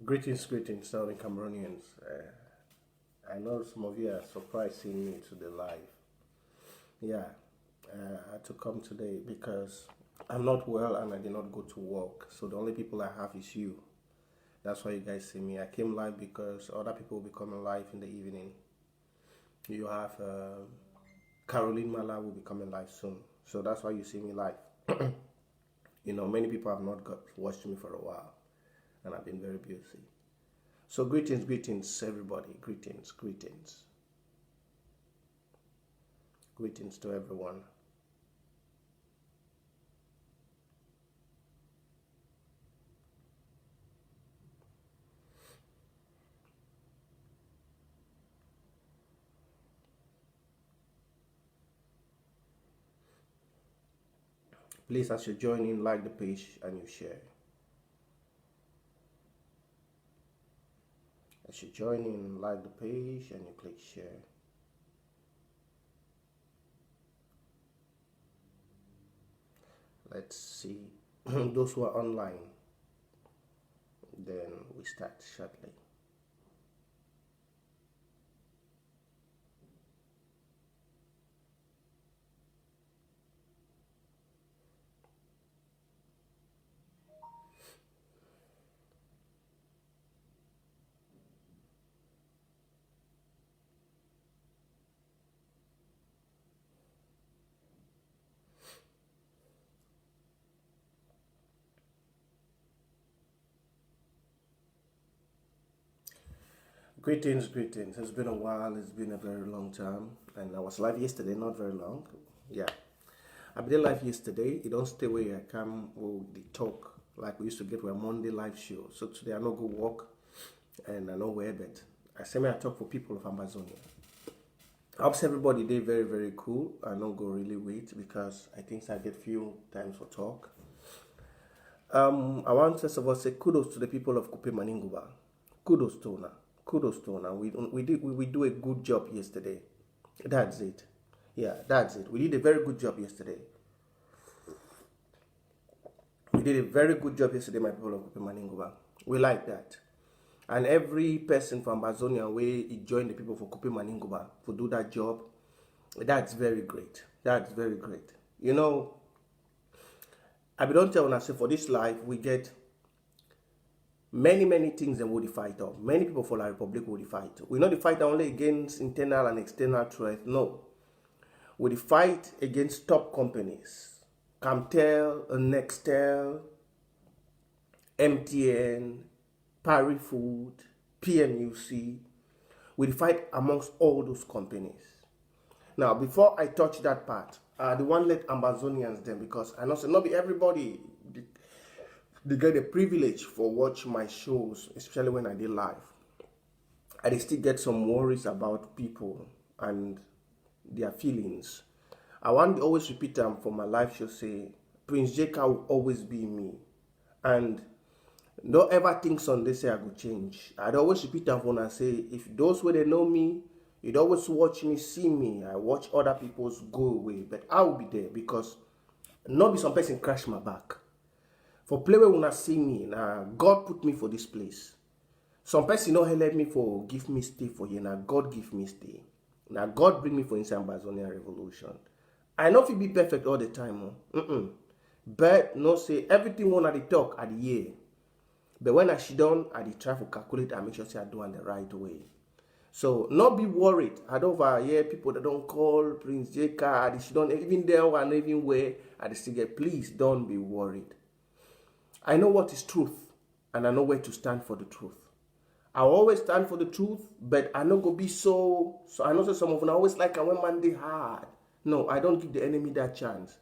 Greetings, Southern Cameroonians. I know some of you are surprised seeing me to the live. Yeah, I had to come today because I'm not well and I did not go to work. So the only people I have is you. That's why you guys see me. I came live because other people will be coming live in the evening. You have Caroline Mala will be coming live soon. So that's why you see me live. Many people have not watched me for a while and I've been very busy. So greetings everybody. Greetings to everyone. Please, as you join in, like the page and you share. As you join in, like the page and you click share. Let's see those who are online. Then we start shortly. Greetings. It's been a while. It's been a very long time. And I was live yesterday, not very long. Yeah. I been live yesterday. You don't stay where I come or the talk like we used to get with a Monday live show. So today I no go walk and I know where but I say I talk for people of Amazonia. I hope everybody they very, very cool. I don't go really wait because I think I get few times for talk. I want first of all say kudos to the people of Kupe Maninguba. Kudos to una. We do a good job yesterday. That's it. Yeah, that's it. We did a very good job yesterday. My people of Kupe Maninguba. We like that. And every person from Amazonia where he joined the people for Kupe Maninguba to do that job, that's very great. That's very great. I don't tell when say for this life we get many things that will fight off. Many people for the Republic will fight. We not the fight only against internal and external threat. No. We fight against top companies. Camtel, Nextel, MTN, Paris Food, PMUC. We fight amongst all those companies. Now, before I touch that part, the one let Amazonians them because I know so not be everybody they get the privilege for watch my shows, especially when I did live. I still get some worries about people and their feelings. I want to always repeat them for my live show say Prince Jeka will always be me. And don't ever think Sunday say I go change. I'd always repeat them when I say if those where they know me, you'd always watch me, see me. I watch other people's go away. But I will be there because not be some person crash my back. For play where una see me, now God put me for this place. Some person no help me for give me stay for here. Now God give me stay. Now God bring me for inside Amazonian revolution. I know if it be perfect all the time. But no say everything one at the talk at the year. But when I sit down, I try to calculate and make sure say I do it the right way. So not be worried. I don't hear people that don't call Prince Jeka. She don't even there and even where I still get. Please don't be worried. I know what is truth, and I know where to stand for the truth. I always stand for the truth, but I not go be so I know that some of them always like I when man they hard. No, I don't give the enemy that chance.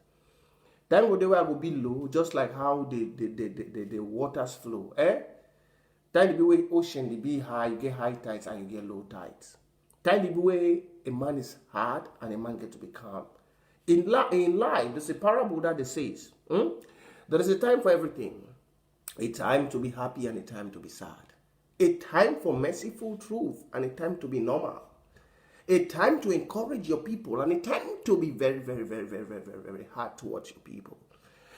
Time go the way I will be low, just like how the waters flow. Time the way ocean they be high, you get high tides and you get low tides. Time the way a man is hard and a man get to be calm. In life, there's a parable that they says, there is a time for everything. A time to be happy and a time to be sad. A time for merciful truth and a time to be normal. a time to encourage your people, and a time to be very, very, very, very, very, very, very hard towards your people.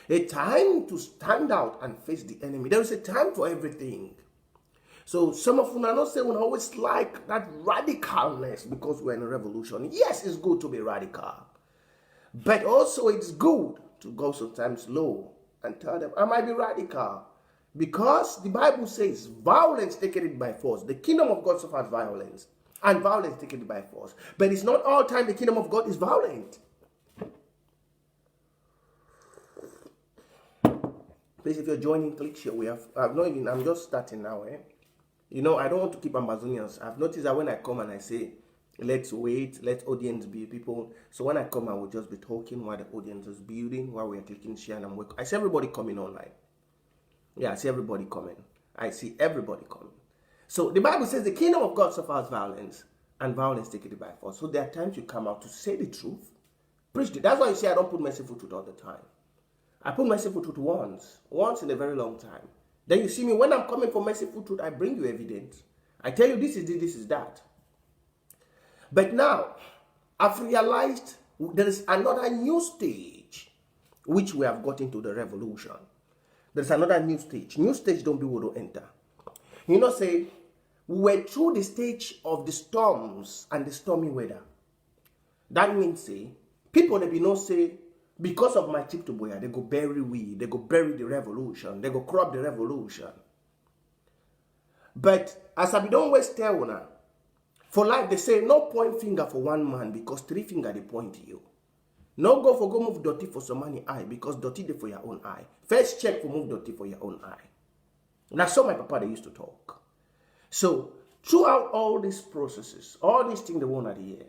A time to stand out and face the enemy. There is a time for everything. So some of you are not saying we always like that radicalness because we're in a revolution. Yes, it's good to be radical. But also it's good to go sometimes low and tell them, I might be radical. Because the Bible says, violence taken it by force. The kingdom of God suffers violence. And violence taken it by force. But it's not all time the kingdom of God is violent. Please, if you're joining, click share. I'm just starting now. You know, I don't want to keep Ambazonians. I've noticed that when I come and I say, let's wait, let audience be people. So when I come, I will just be talking while the audience is building, while we're clicking share and I'm working. I see everybody coming online. Yeah, I see everybody coming. I see everybody coming. So the Bible says the kingdom of God suffers violence and violence taken it by force. So there are times you come out to say the truth, preach it. That's why you see I don't put merciful truth all the time. I put merciful truth once in a very long time. Then you see me, when I'm coming for merciful truth, I bring you evidence. I tell you this is this is that. But now, I've realized there is another new stage which we have got into the revolution. There's another new stage. New stage don't be able to enter. You know, say, we were through the stage of the storms and the stormy weather. That means, say, people they be not say, because of my trip to Boya, they go bury we, they go bury the revolution, they go crop the revolution. But as I don't waste tell now, for life they say no point finger for one man because three finger they point to you. No go move dirty for some money eye because dirty they for your own eye. First check for move dirty for your own eye. That's how my papa they used to talk. So throughout all these processes, all these things they want at the year,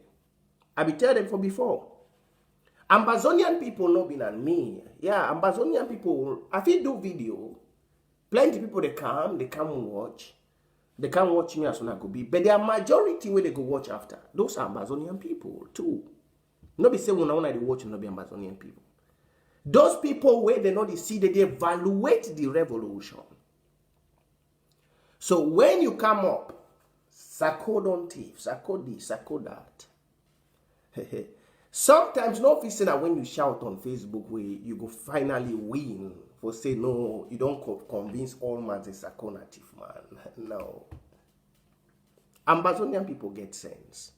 I be tell them from before. Ambazonian people not been on me. Yeah, Ambazonian people, if you do video, plenty people they come watch. They can't watch me as soon as I go be. But there are majority where they go watch after. Those are Ambazonian people too. Not be saying when they watch not be Ambazonian people. Those people where they not see that they evaluate the revolution. So when you come up, Sako don't thief, Sako this, Sako that. Sometimes no fit say that when you shout on Facebook where you go finally win for say no, you don't convince all man is a conative man. No. Ambazonian people get sense.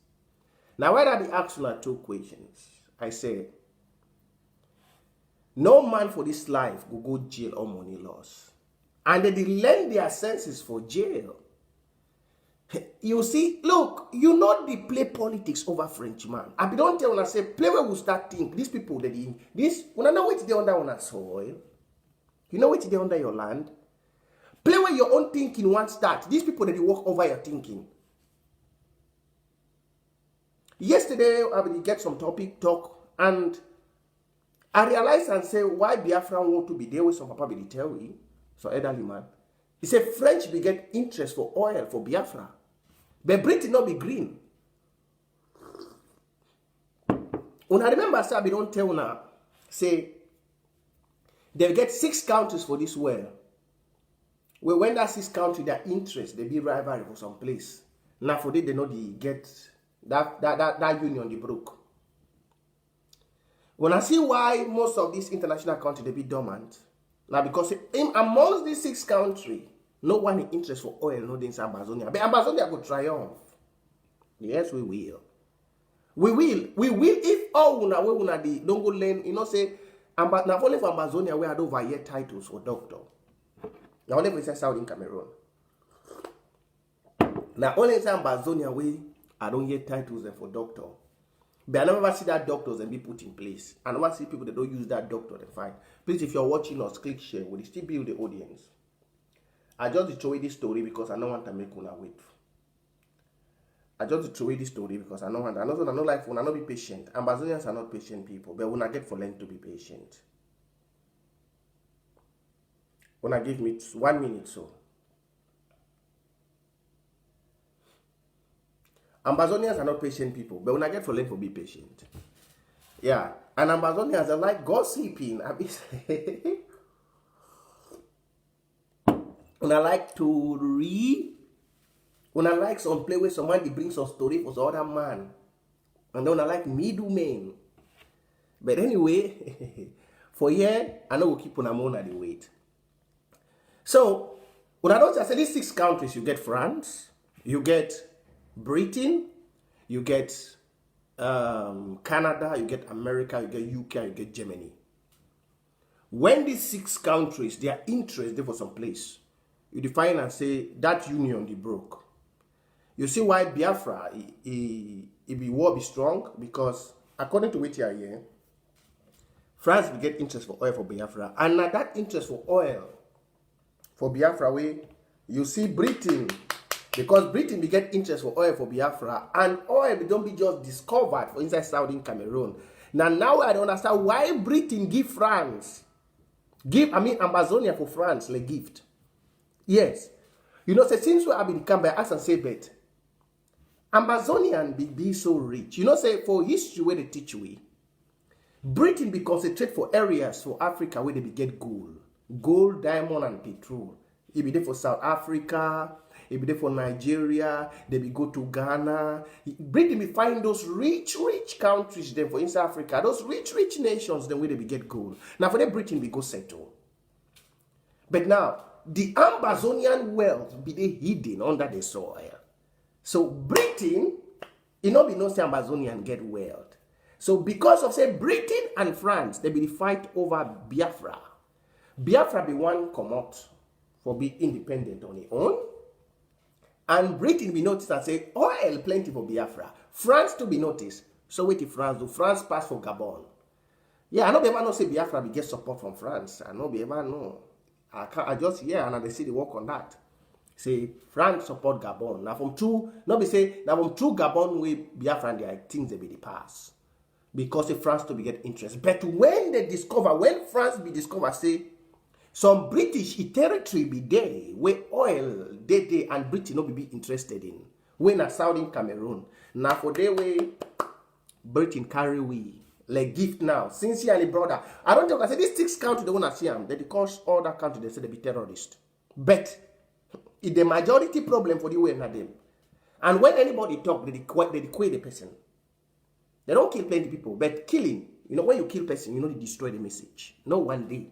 Now when I be asked you two questions, I say no man for this life will go jail or money loss. And they lend their senses for jail. You see, look, you know they play politics over Frenchman. I don't tell when I say play where we start think. These people that when I know what they under on a soil. You know what they under your land. Play where your own thinking won't start. These people that walk over your thinking. Yesterday I will get some talk and I realized and say why Biafra want to be there with some papa be tell me, so elderly man. He said French will get interest for oil for Biafra. But Britain not be green. When I remember, sir, we don't tell now, say, they'll get 6 countries for this well. Well, when that 6 countries, their interest, they be rivalry for some place. Now for they know they get that union, they broke. When I see why most of these international countries, they be dormant, now because amongst these 6 countries, no one in interest for oil, no in Amazonia. But Amazonia will triumph. Yes, we will. We will if all una don't go learn, you know, say, now only for Amazonia we had over year titles for doctor. Now only for South in Cameroon. Now only in Amazonia we I don't hear titles for doctor. But I never see that doctors and be put in place. I never see people that don't use that doctor and find. Please, if you're watching us, click share. Will still build the audience? I just throw away this story because I don't want to make una wait. I just throw away this story because I don't want. I know like una not be patient. Ambazonians are not patient people, but when I get for learn to be patient. When I give me 1 minute, so. Ambazonians are not patient people, but when I get for learn to be patient. Yeah, and Ambazonians are like gossiping. When I like to read, when I like some play with someone, they bring some story for some other man. And then I like middlemen. But anyway, for here, I know we'll keep on among at the weight. So, when I don't say these 6 countries, you get France, you get Britain, you get Canada, you get America, you get UK, you get Germany. When these 6 countries, their interest they for some place, you define and say that union they broke. You see why Biafra it be war be strong, because according to what you are here, France will get interest for oil for Biafra, and now that interest for oil for Biafra way, you see Britain, because Britain will get interest for oil for Biafra, and oil don't be just discovered for inside Southern Cameroon. Now I don't understand why Britain give France, Amazonia for France like gift. Yes. You know, say since we have been come by us and say bet, Amazonian be so rich. You know, say for history where they teach we, Britain be concentrate for areas for Africa where they be get gold, diamond, and petrol. It be there for South Africa, it be there for Nigeria, they be go to Ghana. Britain be find those rich countries then for East Africa, those rich nations then where they be get gold. Now for them Britain be go settle. But now, the Amazonian wealth be they hidden under the soil. So Britain, it not be no say Amazonian get wealth. So because of say Britain and France, they be the fight over Biafra. Biafra be one come out for be independent on its own. And Britain be noticed and say oil plenty for Biafra. France to be noticed. So wait if France do. France pass for Gabon. Yeah, I know be ever know say Biafra be get support from France. I know be ever know. I just hear and they see the work on that. Say France support Gabon. Now from true, not be say now from true Gabon way Biafra and their things they be the pass. Because if France to be get interest. But when France be discover, say some British territory be there where oil they and Britain no be interested in. When a Southern Cameroon. Now for their way Britain carry we. Like gift now, sincerely, brother. I don't think I say these 6 countries they wanna see them. They cause all that country they say they be terrorists. But it's the majority problem for the way na them. And when anybody talk, they quit the person. They don't kill plenty people, but killing, you know, when you kill person, you know, they destroy the message. No one day.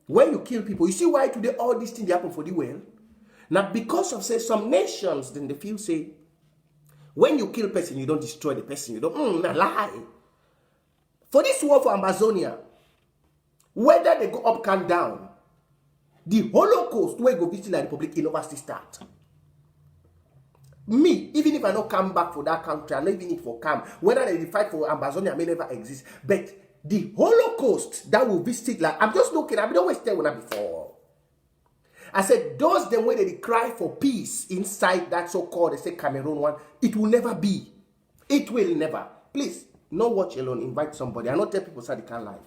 When you kill people, you see why today all these things happen for the well? Now because of say some nations, then they feel say, when you kill person, you don't destroy the person. You don't, lie. For this war for Amazonia, whether they go up and down, the Holocaust where go visit the Republic in overseas start. Me, even if I don't come back for that country, I don't even need for come. Whether they fight for Amazonia may never exist. But the Holocaust that will visit, like, I'm just looking, I've always tell when before. I said, those the way they cry for peace inside that so-called, they say Cameroon one, it will never be. It will never. Please, no watch alone, invite somebody. I not tell people so they can't live.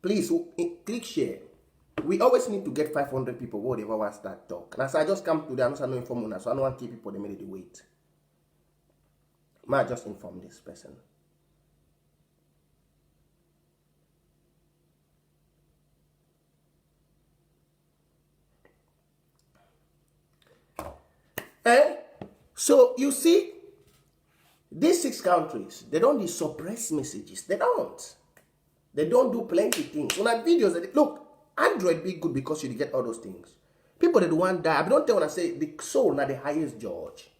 Please, click share. We always need to get 500 people, whatever wants that talk. And so I just come today, I'm not informing, so I don't want to keep people, they made it wait. I just inform this person. So you see, these 6 countries, they don't suppress messages. They don't. They don't do plenty things. On that videos, look, Android be good because you get all those things. People that want die, I don't tell when I say the soul not the highest judge.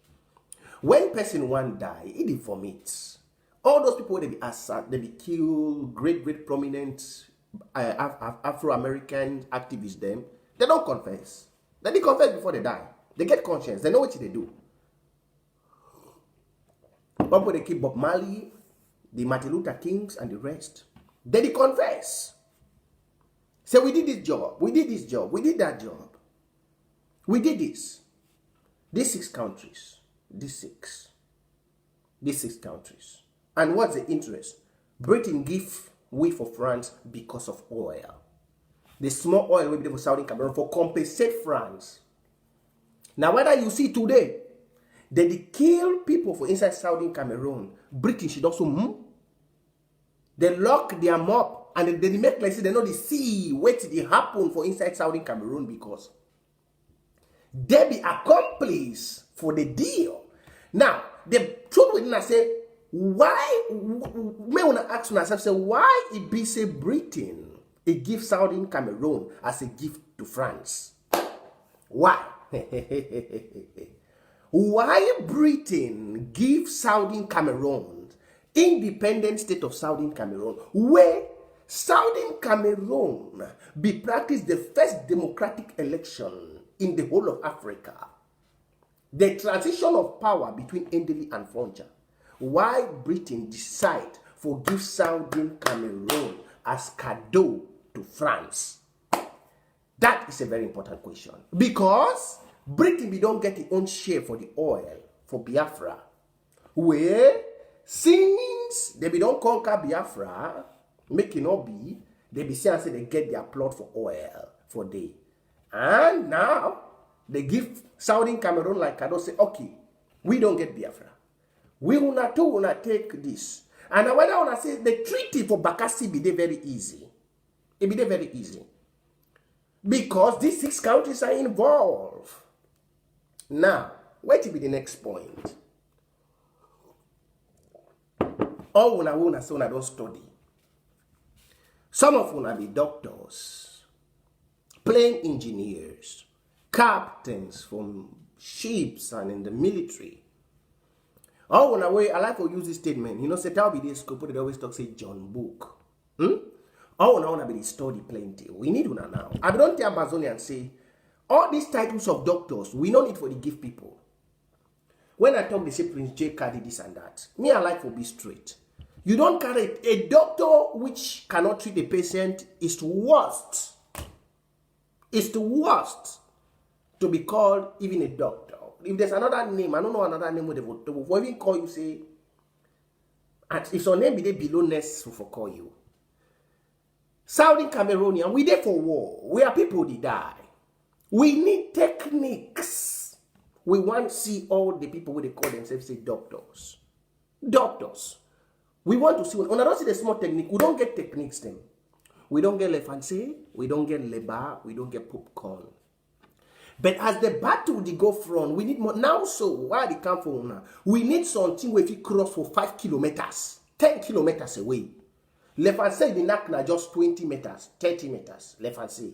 When person want die, it informates. All those people they be assassin, they be killed, great prominent Afro-American activists, them, they don't confess. They confess before they die. They get conscience. They know what they do. People they keep Bob Marley, the Martin Luther Kings, and the rest. They confess. Say, we did this job. We did this job. We did that job. We did this. These 6 countries. These six countries. And what's the interest? Britain give way for France because of oil. The small oil will be there for Southern Cameroon for compensate France. Now, whether you see today, they kill people for inside Southern Cameroon, Britain should also They lock them up and they make like say they know the sea what they happen for inside Southern Cameroon because They be accomplices for the deal. Now, the truth within us say, why, may want to ask myself, say, why it be say Britain, it gives Southern Cameroon as a gift to France? Why? Why Britain gives Southern Cameroon, independent state of Southern Cameroon, where Southern Cameroon be practiced the first democratic election in the whole of Africa. The transition of power between Ndeli and Frontier. Why Britain decide for give Southern Cameroon as cadeau to France? That is a very important question. Because Britain we don't get its own share for the oil for Biafra. Where since they be don't conquer Biafra, make it not be, they be saying say they get their plot for oil for day. And now they give Southern Cameroon like I don't say, okay, we don't get Biafra. We wanna take this. And when I wanna say the treaty for Bakassi be very easy. It be very easy. Because these 6 countries are involved. Now, wait till be the next point. All una say una don't study. Some of una be doctors, plane engineers, captains from ships and in the military. All una way, I like to use this statement. You know, say tell be this scope, they always talk say John Book. All una be study plenty. We need una now. I don't tell Amazonian say all these titles of doctors, we don't need for the give people. When I talk, they say Prince J carry this and that. Me, I like to be straight. You don't carry a doctor which cannot treat the patient is the worst. It's the worst to be called even a doctor. If there's another name, I don't know another name they will even call you, say, and if your name be there below next for call you. Southern Cameroonian, we there for war. We are people that die. We need techniques. We want to see all the people who they call themselves say doctors. Doctors. We want to see, when I don't see the small technique, we don't get techniques them. We don't get le fancy, we don't get le bar, we don't get popcorn. But as the battle they go from, we need more. Now so, why they come from now? We need something where if you cross for 5 kilometers, 10 kilometers away. Le fancy the knock now just 20 meters, 30 meters, le fancy.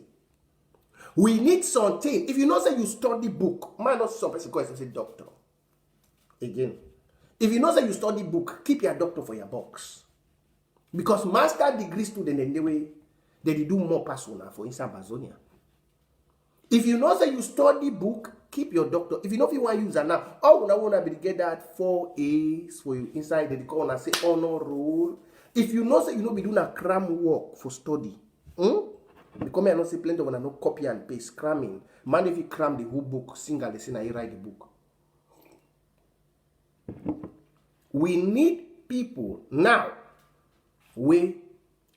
We need something. If you know say you study book, man not some person call say doctor. Again. If you know say you study book, keep your doctor for your box. Because master degree student in the way they do more persona for inside Amazonia. If you know say you study book, keep your doctor. If you know if you want to use that now, oh now wanna be get that 4 A's for you inside the call and say honor roll. If you know say you know be doing a cram work for study, because I know say plenty of no copy and paste cramming. Man, if you cram the whole book, single lesson, I write the book. We need people now where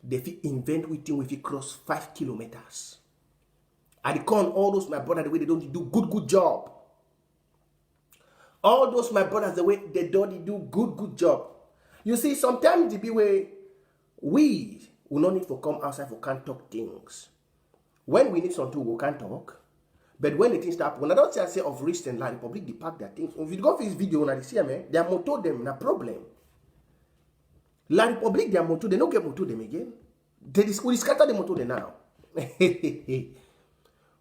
they fit invent within if you cross 5 kilometers. I con all those my brothers the way they don't do good job. All those my brothers the way they don't do good job. You see, sometimes the be way we will not need to come outside for can't talk things. When we need something, we can't talk. But when the things start, when I don't say of recent La Republic, they pack their things. If you go for this video, when I see them, they are moto them, no problem. La Republic, they are moto, they don't get moto them again. We scatter the moto them now.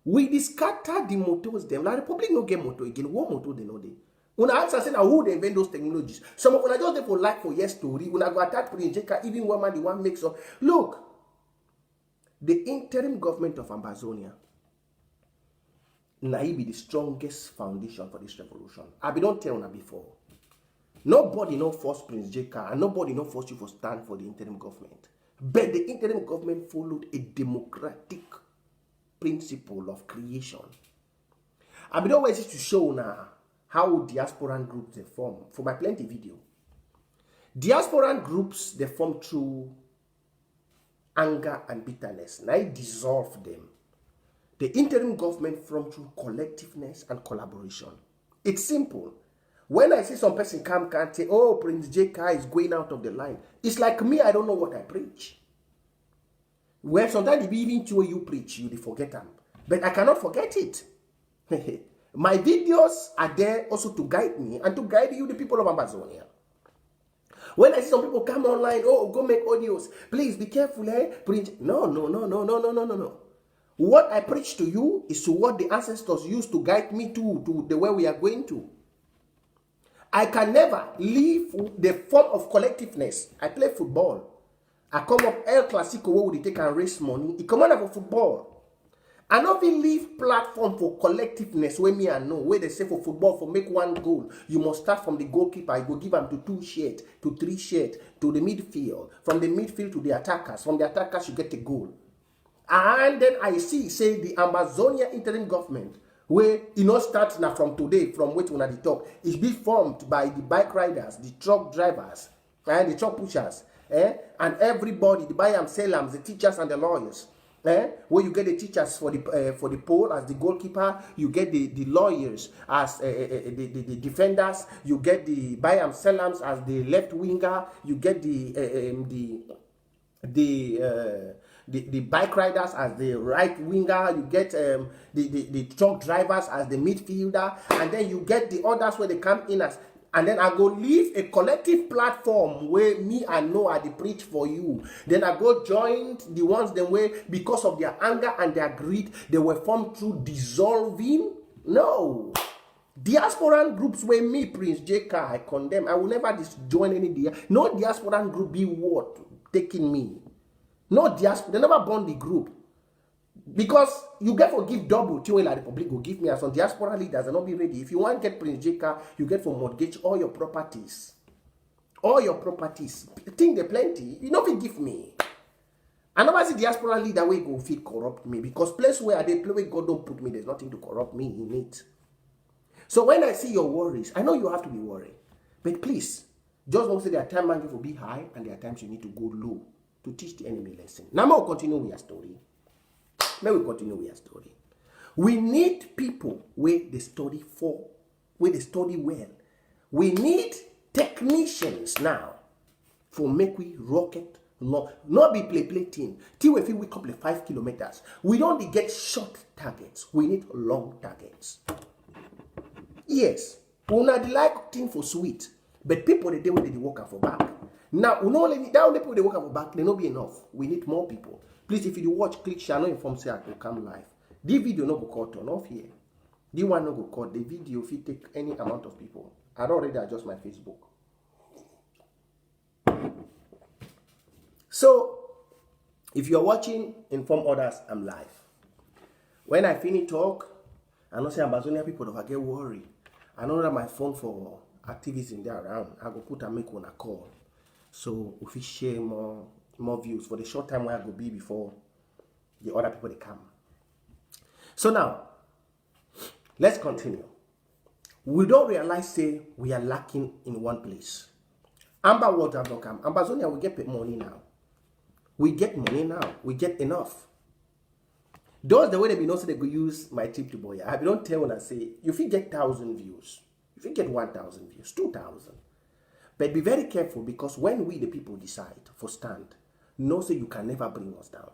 We scatter the motos them. La Republic no get moto again. What moto they know they? When I answer say now who they invent those technologies. Some of them are just there for like for yes story. When I go attack Prince Jeka, even one man the one makes up. Look, the interim government of Amazonia now be the strongest foundation for this revolution. I be don't tell you before. Nobody no force Prince Jeka and nobody no force you for stand for the interim government. But the interim government followed a democratic principle of creation. I be don't wait to show now how diasporan groups they form for my plenty video. Diasporan groups they form through anger and bitterness. Now I dissolve them. The interim government form through collectiveness and collaboration. It's simple. When I see some person come and say, oh, Prince J.K. is going out of the line, it's like me, I don't know what I preach. Well, sometimes even to you preach, you forget them. But I cannot forget it. My videos are there also to guide me and to guide you, the people of Amazonia. When I see some people come online, oh, go make audios. Please be careful, Preach. No. What I preach to you is to what the ancestors used to guide me to the way we are going to. I can never leave the form of collectiveness. I play football. I come up El Clasico where we take and raise money. It come out of football. I not even leave platform for collectiveness where me I know where they say for football for make one goal. You must start from the goalkeeper. You go give them to 2 shirt, to 3 shirt, to the midfield. From the midfield to the attackers. From the attackers you get a goal. And then I see say the Amazonia interim government where it not starts now from today from which one at the talk. It's be formed by the bike riders, the truck drivers, and the truck pushers, and everybody, the buy and sell the teachers and the lawyers. Where you get the teachers for the poll as the goalkeeper, you get the lawyers as the defenders, you get the buy and sellams as the left winger, you get the bike riders as the right winger, you get the truck drivers as the midfielder, and then you get the others where they come in as. And then I go leave a collective platform where me and Noah they preach for you. Then I go join the ones them where because of their anger and their greed they were formed through dissolving. No. Diasporan groups where me, Prince JK, I condemn. I will never join any no diasporan group be what taking me. No diaspora, they never born the group. Because you get for give double to like the public will give me as some diaspora leaders and not be ready. If you want to get Prince JK, you get for mortgage all your properties. All your properties. Think they plenty. You know if give me. I never see diaspora leader where go feel corrupt me. Because place where they play where God don't put me, there's nothing to corrupt me in it. So when I see your worries, I know you have to be worried. But please, just don't say there are times man will be high and there are times you need to go low to teach the enemy lesson. Now we'll continue with your story. May we continue with our story. We need people where they study for, where they study well. We need technicians now for make we rocket, not be play team. Till we wake up like 5 kilometers. We don't get short targets. We need long targets. Yes, we not like thing for sweet, but people they do when they work for back. Now, we not only that only people they work for back, they not be enough. We need more people. Please, if you watch, click share, no inform say I will come live. The video no go cut on off here. The one no go cut. The video if you take any amount of people. I don't already adjust my Facebook. So, if you're watching, inform others I'm live. When I finish talk, I know say Amazonia people don't get worried. I know that my phone for activism there around. I go put and make one a call. So if we share more views for the short time where I go be before the other people they come. So now, let's continue. We don't realize say we are lacking in one place. Amba water have not come. Amazonia we get money now. We get money now. We get enough. Those the way they be know say they go use my tip to boy. I don't tell when I say if you get 1,000 views, if you get 1,000 views, 2,000. But be very careful because when we the people decide for stand, know say you can never bring us down.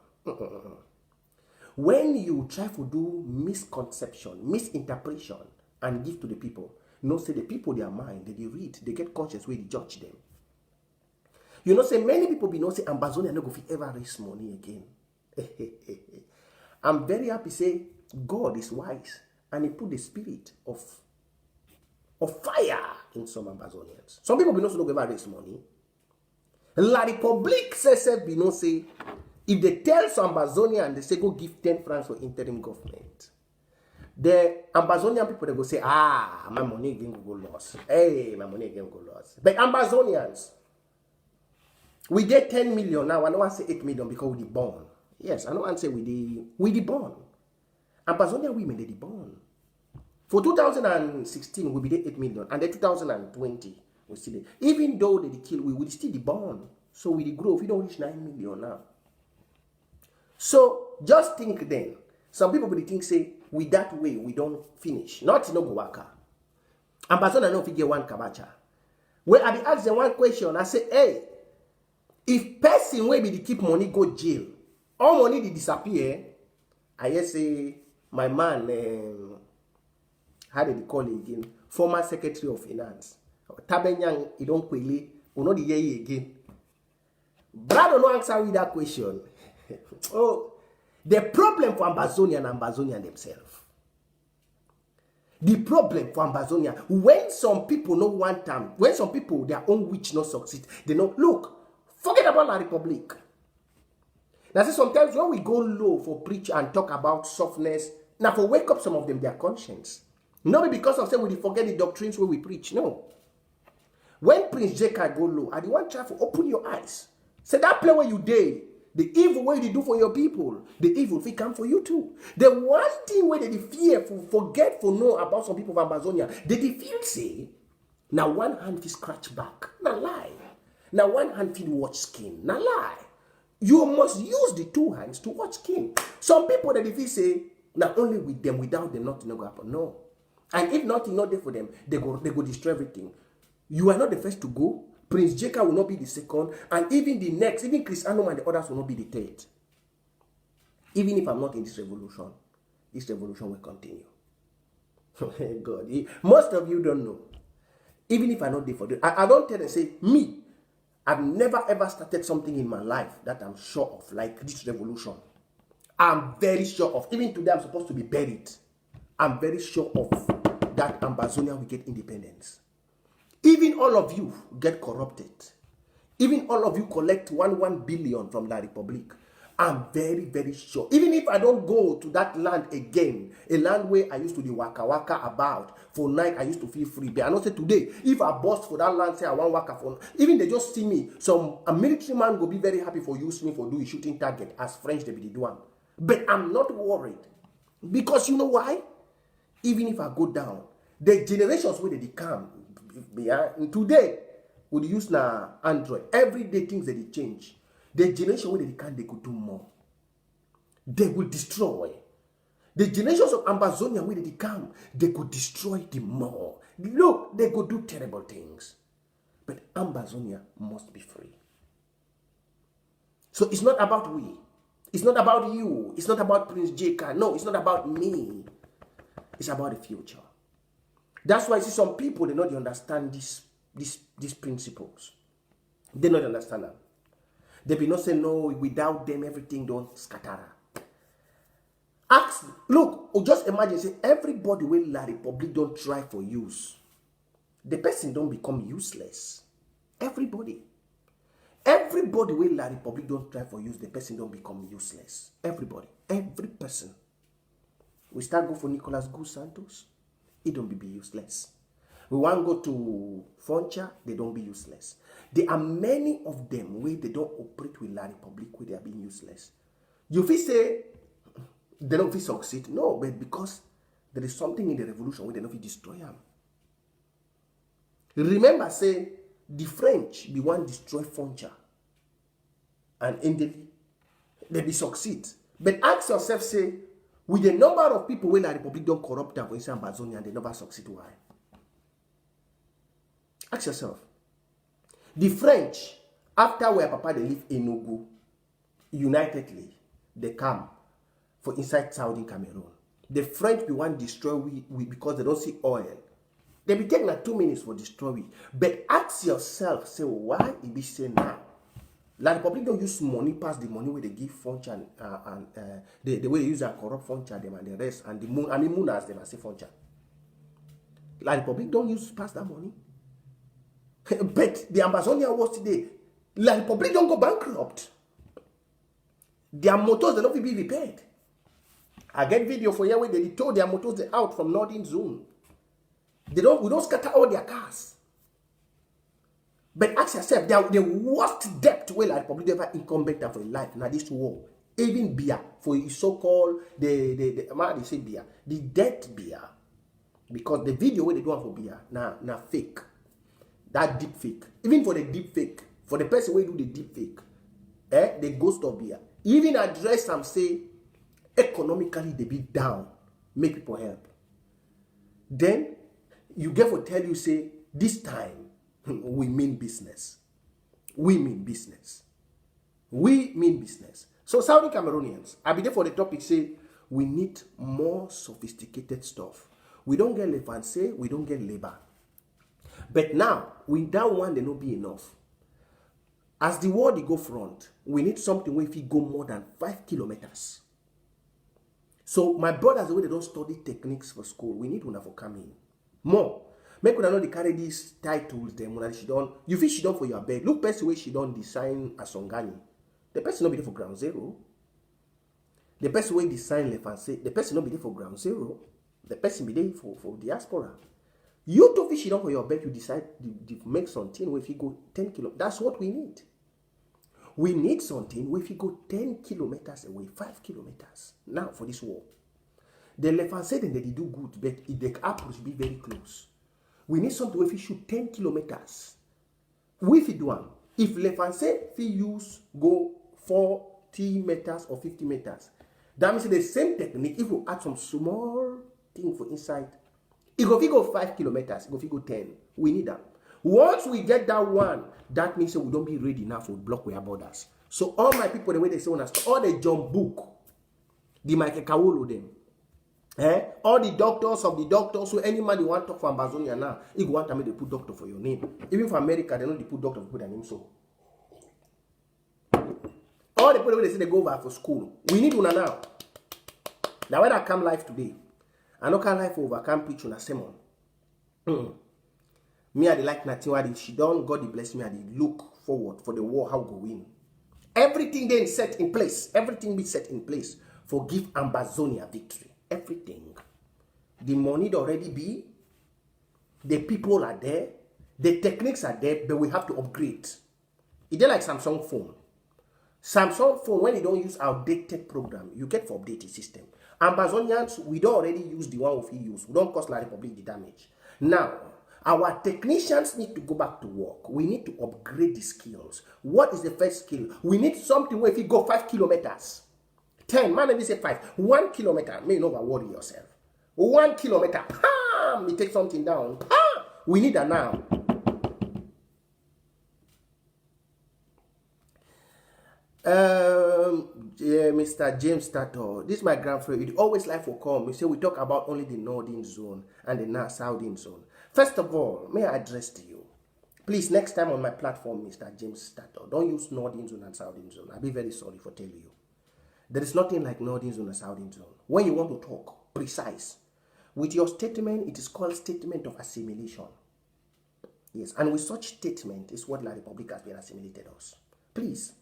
When you try to do misconception, misinterpretation, and give to the people, know say the people their mind, they read, they get conscious where they judge them. You know say many people be know say Amazonia no go fit ever raise money again. I'm very happy say God is wise and he put the spirit of fire in some Amazonians. Some people be know say no go ever raise money. La Republique says be no say if they tell some Amazonian and they say go give 10 francs for interim government, the Amazonian people they go say my money again go lost. Hey, my money again go lost. But Amazonians, we get 10 million now. I don't want to say 8 million because we the born. Yes, I don't want to say we the born. Amazonian women they the born. For 2016 we be there 8 million, and then 2020 we still there. Even though they kill we still the born. So we the grow. We don't reach 9 million now. So just think then. Some people will think say with that way we don't finish. Not no go waka. Amazon no fit get one kabacha. When I be ask them one question, I say, hey, if person wey be the keep money go jail, all money they disappear. I hear say my man how did they call it again? Former Secretary of Finance. Tabenyang, you don't quickly, will not hear you again. Brad don't answer with that question. Oh, the problem for Ambazonian themselves. The problem for Ambazonia, when some people no want time, when some people their own witch not succeed, they know, look, forget about La Republic. Now see, sometimes when we go low for preach and talk about softness, now for wake up some of them their conscience. Not because of saying we forget the doctrines where we preach. No. When Prince J.K. go low, I want try to open your eyes. Say that play where you did. The evil way they do for your people, the evil will come for you too. The one thing where they fear, forget for know about some people of Amazonia, they feel say, now one hand is scratch back, not lie. Now one hand feel watch skin, not lie. You must use the two hands to watch skin. Some people that feel say, not only with them, without them, nothing will happen. No. And if nothing not there for them, they go destroy everything. You are not the first to go. Prince Jacob will not be the second, and even the next, even Cristiano and the others will not be the third. Even if I'm not in this revolution will continue. God, most of you don't know. Even if I'm not there for this, I don't tell them, say, me, I've never ever started something in my life that I'm sure of, like this revolution. I'm very sure of. Even today, I'm supposed to be buried. I'm very sure of that Ambazonia will get independence. Even all of you get corrupted. Even all of you collect 1 billion from La Republic. I'm very, very sure. Even if I don't go to that land again, a land where I used to be waka waka about, for night I used to feel free. But I know say today, if I bust for that land, say I want waka for, even they just see me, a military man will be very happy for use me for doing shooting target as French they be the one. But I'm not worried. Because you know why? Even if I go down, the generations where they come, today, we use now Android. Every day things that they change. The generation where they can, they could do more. They will destroy. The generations of Ambazonia where they come, they could destroy them more. Look, they could do terrible things. But Ambazonia must be free. So it's not about we. It's not about you. It's not about Prince J.K. No, it's not about me. It's about the future. That's why I see some people, they don't understand these principles. They don't understand them. They be not say, no, without them, everything don't scatter. Ask, look, or just imagine, say, everybody will La Republic don't try for use. The person don't become useless. Everybody. Everybody will La Republic don't try for use, the person don't become useless. Everybody. Every person. We start go for Nicolas Gus Santos. It don't be useless. We want to go to Foncha, they don't be useless. There are many of them where they don't operate with La Republic, where they are being useless. You feel say they don't feel succeed. No, but because there is something in the revolution where they don't feel destroy them. Remember, say the French be one destroy Foncha, and in they be succeed. But ask yourself, say, with the number of people when the Republic don't corrupt them, for instance, Amazonia, and they never succeed, why? Ask yourself. The French, after where Papa they live in Enugu, unitedly, they come for inside Saudi Cameroon. The French be one destroy we because they don't see oil. They be taking like 2 minutes for destroy we. But ask yourself, say, why it be say now? La Republic don't use money past the money where they give Foncha and the way they use a corrupt Foncha them and the rest and the moon and the moon as them as say Foncha. La Republic don't use past that money. But the Ambazonia was today. La Republic don't go bankrupt. Their motors they don't be repaired. I get video for you where they told their motors they out from Northern Zone. We don't scatter all their cars. But ask yourself, the worst debt where La Republic ever incumbent for life now this war. Even beer for his so-called they say beer, the debt beer, because the video where they do for beer now fake, that deep fake. Even for the deep fake, for the person who do the deep fake, the ghost of beer, even address them say economically they be down, make people help. Then you get to tell you say this time we mean business. We mean business. We mean business. So Saudi Cameroonians, I be there for the topic say we need more sophisticated stuff. We don't get le français, we don't get labor. But now, with that one, they not be enough. As the world they go front, we need something where if you go more than 5 kilometers. So my brothers, the way they don't study techniques for school, we need one for coming more. Make una know they carry these titles, them when she done. You feel she done for your bed. Look, person way she done design a songani. The person not be there for ground zero. The person way design le français. The person not be there for ground zero. The person be there for diaspora. You to fish it up for your bed, you decide to make something where if you go 10 kilometers. That's what we need. We need something where if you go 10 kilometers away, 5 kilometers. Now for this war. The left said that they do good, but the approach should be very close. We need something where if you shoot 10 kilometers. We fit one. If left say if you use go 40 meters or 50 meters, that means the same technique. If you add some small thing for inside, if you go 5 kilometers, if you go 10, we need that. Once we get that one, that means we don't be ready enough to block our borders. So all my people, the way they say on us, all the jump book, the Michael Kawolo them, all the doctors of the doctors, so any man you want to talk for Amazonia now, if you want to make they put doctor for your name. Even for America, they know they put doctor for their name. So all the people they say they go over for school, we need one now. Now when I come live today, I know can life over, I can't preach on a sermon. Me, I like nothing what she done. God bless me. I look forward for the war, how go win. Everything then set in place. Everything be set in place for give Amazonia victory. Everything. The money already be. The people are there. The techniques are there, but we have to upgrade. It's like Samsung phone. Samsung phone, when you don't use outdated program, you get for updated system. Amazonians, we don't already use the one we use. We don't cause La Republic the damage. Now, our technicians need to go back to work. We need to upgrade the skills. What is the first skill? We need something where if you go 5 kilometers, 10, man, let me say 5, 1 kilometer, may not worry yourself. 1 kilometer, me take something down. We need that now. Mr. James Tato, this is my grandfather. It always like for come. We say we talk about only the northern zone and the southern zone. First of all, may I address to you, please, next time on my platform, Mr. James Tato, don't use northern zone and southern zone. I'll be very sorry for telling you. There is nothing like northern zone and southern zone. When you want to talk precise with your statement, it is called statement of assimilation. Yes, and with such statement is what La Republic has been assimilated us. Please.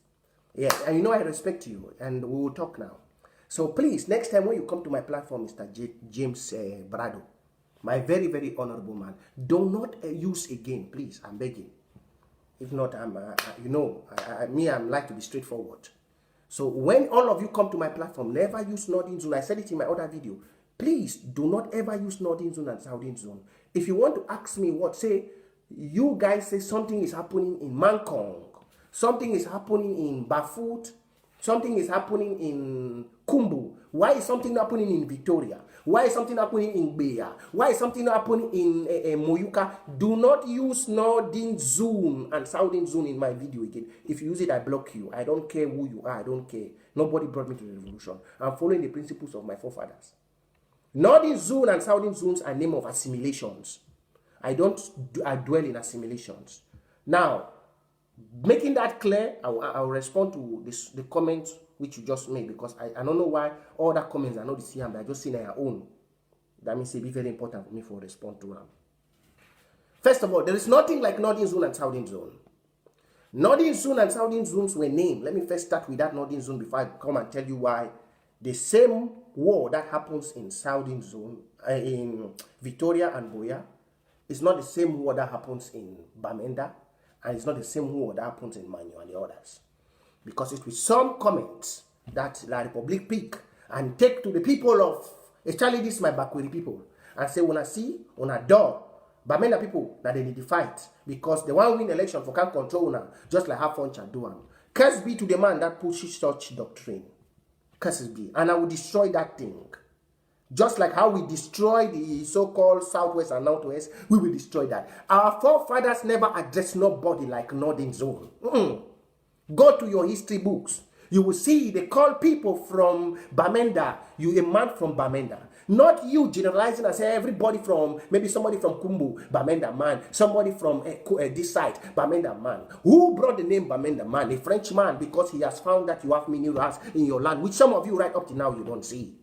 Yeah, and you know I respect you, and we will talk now. So please, next time when you come to my platform, Mr. James Brado, my very, very honorable man, do not use again, please. I'm begging. If not, I'm like to be straightforward. So when all of you come to my platform, never use Northern Zone. I said it in my other video. Please do not ever use Northern Zone and Southern Zone. If you want to ask me what, say, you guys say something is happening in Mangkong. Something is happening in Bafut. Something is happening in Kumbu. Why is something happening in Victoria? Why is something happening in Beya? Why is something happening in Moyuka? Do not use Northern Zone and Southern Zone in my video again. If you use it, I block you. I don't care who you are. I don't care. Nobody brought me to the revolution. I'm following the principles of my forefathers. Northern Zone and Southern Zones are name of assimilations. I dwell in assimilations. Now, making that clear, I'll respond to the comments which you just made, because I don't know why all that comments are not the same, but I just seen their own. That means it be very important for me to respond to them. First of all, there is nothing like Northern Zone and Southern Zone. Northern Zone and Southern Zones were named. Let me first start with that Northern Zone before I come and tell you why the same war that happens in Southern Zone, in Victoria and Boya, is not the same war that happens in Bamenda. And it's not the same war that happens in Manu and the others. Because it's with some comments that La Republic pick and take to the people of, especially this my Bakweri people, and say, when I see, when I do, but many people that they need to fight, because the one win election for can't control now, just like how Funcha do. Curse be to the man that pushes such doctrine. Curses be. And I will destroy that thing. Just like how we destroy the so-called Southwest and Northwest, we will destroy that. Our forefathers never addressed nobody like Northern Zone. Go to your history books. You will see they call people from Bamenda, you a man from Bamenda. Not you generalizing and say everybody from, maybe somebody from Kumbu, Bamenda man, somebody from this side, Bamenda man. Who brought the name Bamenda man? A French man, because he has found that you have minerals in your land, which some of you right up to now you don't see.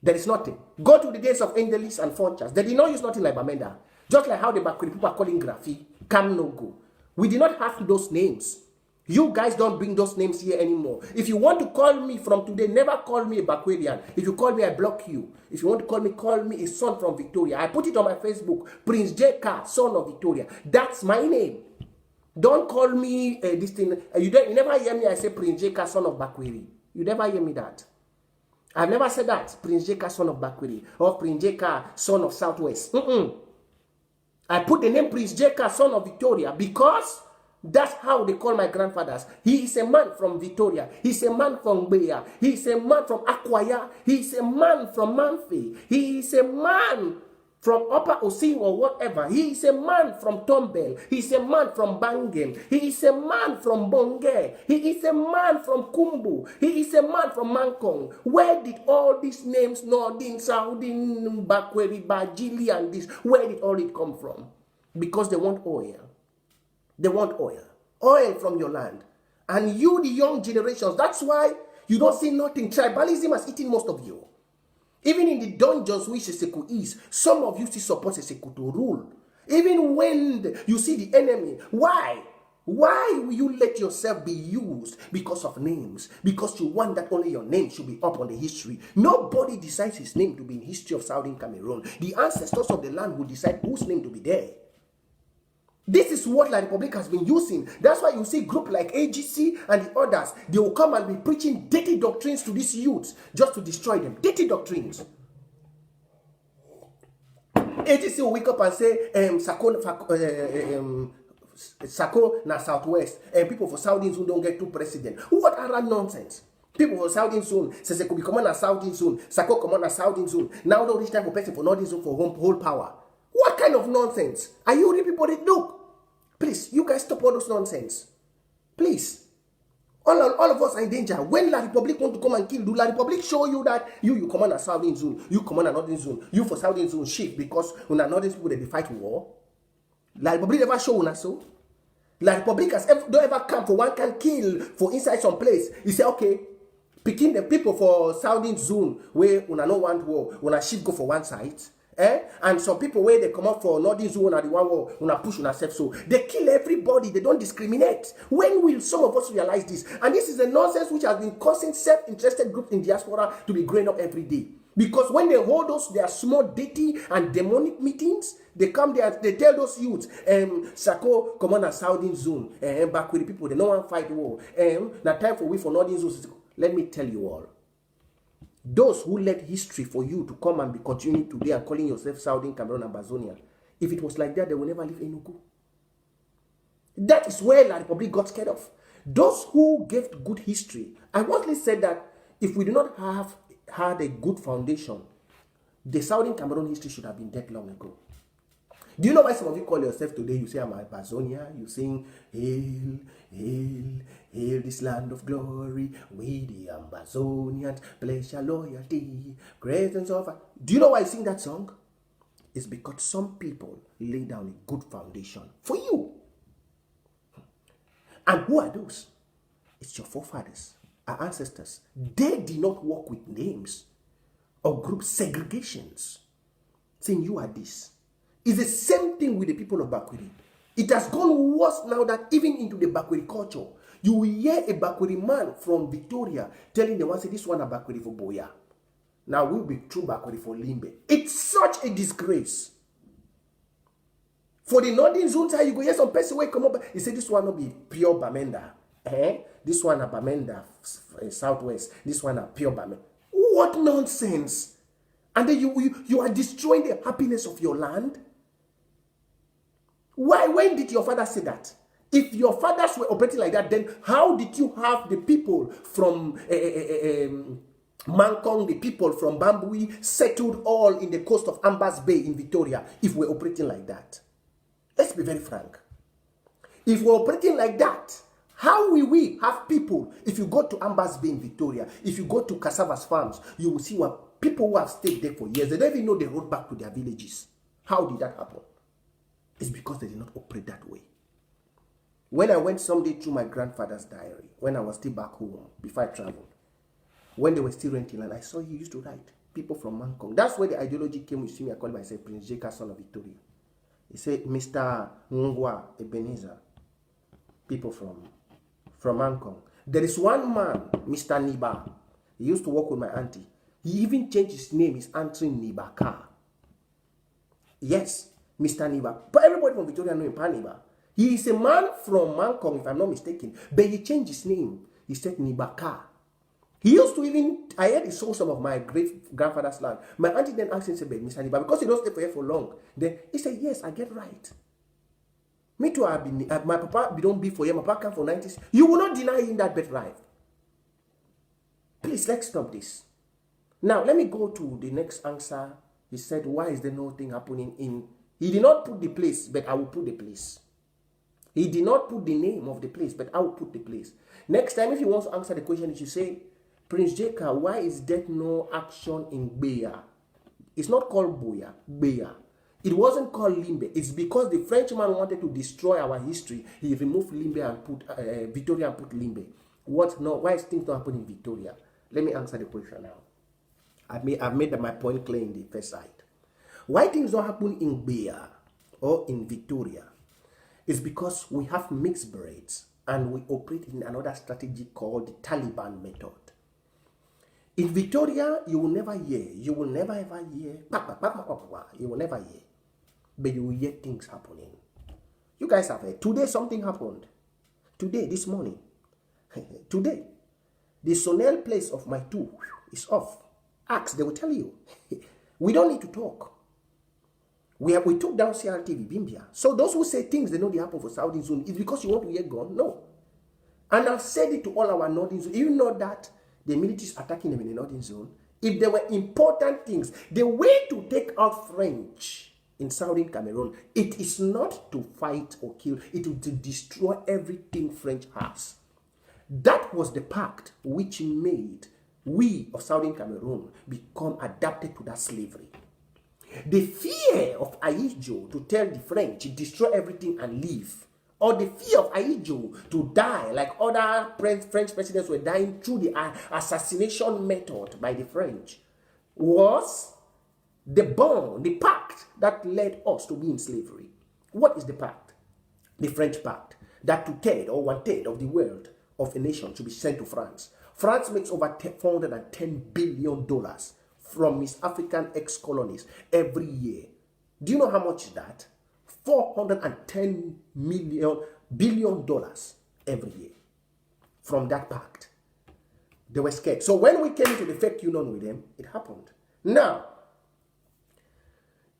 There is nothing. Go to the days of Endelis and Fonchas. They did not use nothing like Bamenda. Just like how the Bakwiri people are calling Grafi, Kam no go. We did not have those names. You guys don't bring those names here anymore. If you want to call me from today, never call me a Bakwirian. If you call me, I block you. If you want to call me a son from Victoria. I put it on my Facebook. Prince J.K., son of Victoria. That's my name. Don't call me this thing. You never hear me, I say Prince J.K., son of Bakwiri. You never hear me that. I've never said that. Prince J.K., son of Bakwiri. Or Prince J.K., son of Southwest. I put the name Prince J.K., son of Victoria, because that's how they call my grandfathers. He is a man from Victoria. He's a man from Beya. He's a man from Akwaya. He's a man from Manfi. He is a man from Upper Osim or whatever. He is a man from Tombel. He's a man from Bangem. He is a man from Bonge. He is a man from Kumbu. He is a man from Mankong. Where did all these names, Nordin, Saudin, Bakweri, Bajili, and this, where did all it come from? Because they want oil. They want oil. Oil from your land. And you, the young generations, that's why you don't see nothing. Tribalism has eaten most of you. Even in the dungeons which Seseku is, some of you still support Seseku to rule. Even when you see the enemy. Why? Why will you let yourself be used because of names? Because you want that only your name should be up on the history. Nobody decides his name to be in history of Southern Cameroon. The ancestors of the land will decide whose name to be there. This is what La Republic has been using. That's why you see groups like AGC and the others. They will come and be preaching dirty doctrines to these youths just to destroy them. Dirty doctrines. AGC will wake up and say, Sako na Southwest, and people for Southern Zone don't get two president. What are that nonsense? People for Southern Zone says they could be command as Southern Zone. Sako command as Southern Zone. Now don't reach time for person for Northern Zone for whole power. What kind of nonsense? Are you reading people that look? Please, you guys stop all those nonsense. Please. All of us are in danger. When La Republic want to come and kill, do La Republic show you that you command a Southern Zone, you command a Northern Zone, you for Southern Zone shift because when a Northern people they fight war? La Republic never show una so? La Republic don't ever come for one can kill for inside some place. You say, okay, picking the people for Southern Zone where una no want war, una shift go for one side. And some people where they come up for Northern Zone and the one war, una push una self so. They kill everybody, they don't discriminate. When will some of us realize this? And this is a nonsense which has been causing self-interested groups in diaspora to be growing up every day. Because when they hold those, their small dirty and demonic meetings, they come there, they tell those youths, Sako, come on a Southern Zone, back with the people, they don't want to fight war. Now time for we for Northern Zone. Let me tell you all. Those who led history for you to come and be continuing today and calling yourself Southern Cameroon and Bazonia, if it was like that, they will never leave Enugu. That is where La Republic got scared of. Those who gave good history, I once said that if we do not have had a good foundation, the Southern Cameroon history should have been dead long ago. Do you know why some of you call yourself today, you say I'm a Bazonia, you sing, hail, hail, hail this land of glory, we the Ambazonians, pledge our loyalty, presence of... Do you know why I sing that song? It's because some people lay down a good foundation for you. And who are those? It's your forefathers, our ancestors. They did not work with names or group segregations, saying you are this. It's the same thing with the people of Bakwiri. It has gone worse now that even into the Bakwiri culture, you will hear a Bakwiri man from Victoria telling the one, say, this one a Bakwiri for Boya. Now we'll be true Bakwiri for Limbe. It's such a disgrace. For the Northern Zone side, you go hear some person where come up, he say, this one will be pure Bamenda. This one a Bamenda, Southwest. This one a pure Bamenda. What nonsense. And then you are destroying the happiness of your land. Why? When did your father say that? If your fathers were operating like that, then how did you have the people from Mankong, the people from Bambui, settled all in the coast of Ambas Bay in Victoria, if we're operating like that? Let's be very frank. If we're operating like that, How will we have people? If you go to Amber's Bay in Victoria, if you go to Cassava's farms, you will see what people who have stayed there for years, they don't even know the road back to their villages. How did that happen? It's because they did not operate that way. When I went someday through my grandfather's diary, when I was still back home, before I traveled, when they were still renting, and I saw he used to write, people from Mankong. That's where the ideology came. You see me, I call myself Prince Jeka, son of Victoria. He said, Mr. Ngwa Ebenezer, people from Mankong. There is one man, Mr. Niba. He used to work with my auntie. He even changed his name. He's answering Nibaka. Yes, Mr. Niba. But everybody from Victoria knows him, Niba. He is a man from Mankong, if I'm not mistaken. But he changed his name. He said Nibaka. He used to even, I heard he sold some of my great-grandfather's land. My auntie then asked him, said, Mr. Niba, because he don't stay for here for long. Then he said, yes, I get right. Me too, my papa don't be for him. My papa come for 90s. You will not deny him that birthright. Please, let's stop this. Now, let me go to the next answer. He said, why is there no thing happening in... He did not put the place, but I will put the place. He did not put the name of the place, but I will put the place. Next time, if he wants to answer the question, he should say, Prince Jeka, why is there no action in Beya? It's not called Boya, Beya. It wasn't called Limbe. It's because the Frenchman wanted to destroy our history. He removed Limbe and put Victoria and put Limbe. What? No, why is things not happening in Victoria? Let me answer the question now. I've made my point clear in the first side. Why things don't happen in Beya or in Victoria is because we have mixed breeds and we operate in another strategy called the Taliban method. In Victoria, you will never hear, you will never ever hear, you will never hear, but you will hear things happening. You guys have heard, today something happened. Today, this morning. Today, the Sonel place of my two is off. Ask, they will tell you. We don't need to talk. We took down CRTV, Bimbia. So those who say things they know they happen for Saudi Zone, is because you want to hear God? No. And I've said it to all our Northern Zone. You know that the military is attacking them in the Northern Zone. If there were important things, the way to take out French in Southern Cameroon, it is not to fight or kill. It is to destroy everything French has. That was the pact which made we of Southern Cameroon become adapted to that slavery. The fear of Ayijo to tell the French, destroy everything and leave, or the fear of Ayijo to die like other French presidents were dying through the assassination method by the French, was the bond, the pact that led us to be in slavery. What is the pact? The French pact, that 2/3 or 1/3 of the wealth of a nation should be sent to France. France makes over $410 billion from its African ex-colonies every year. Do you know how much is that? $410 billion every year from that pact. They were scared. So when we came into the fake union with them, it happened. Now,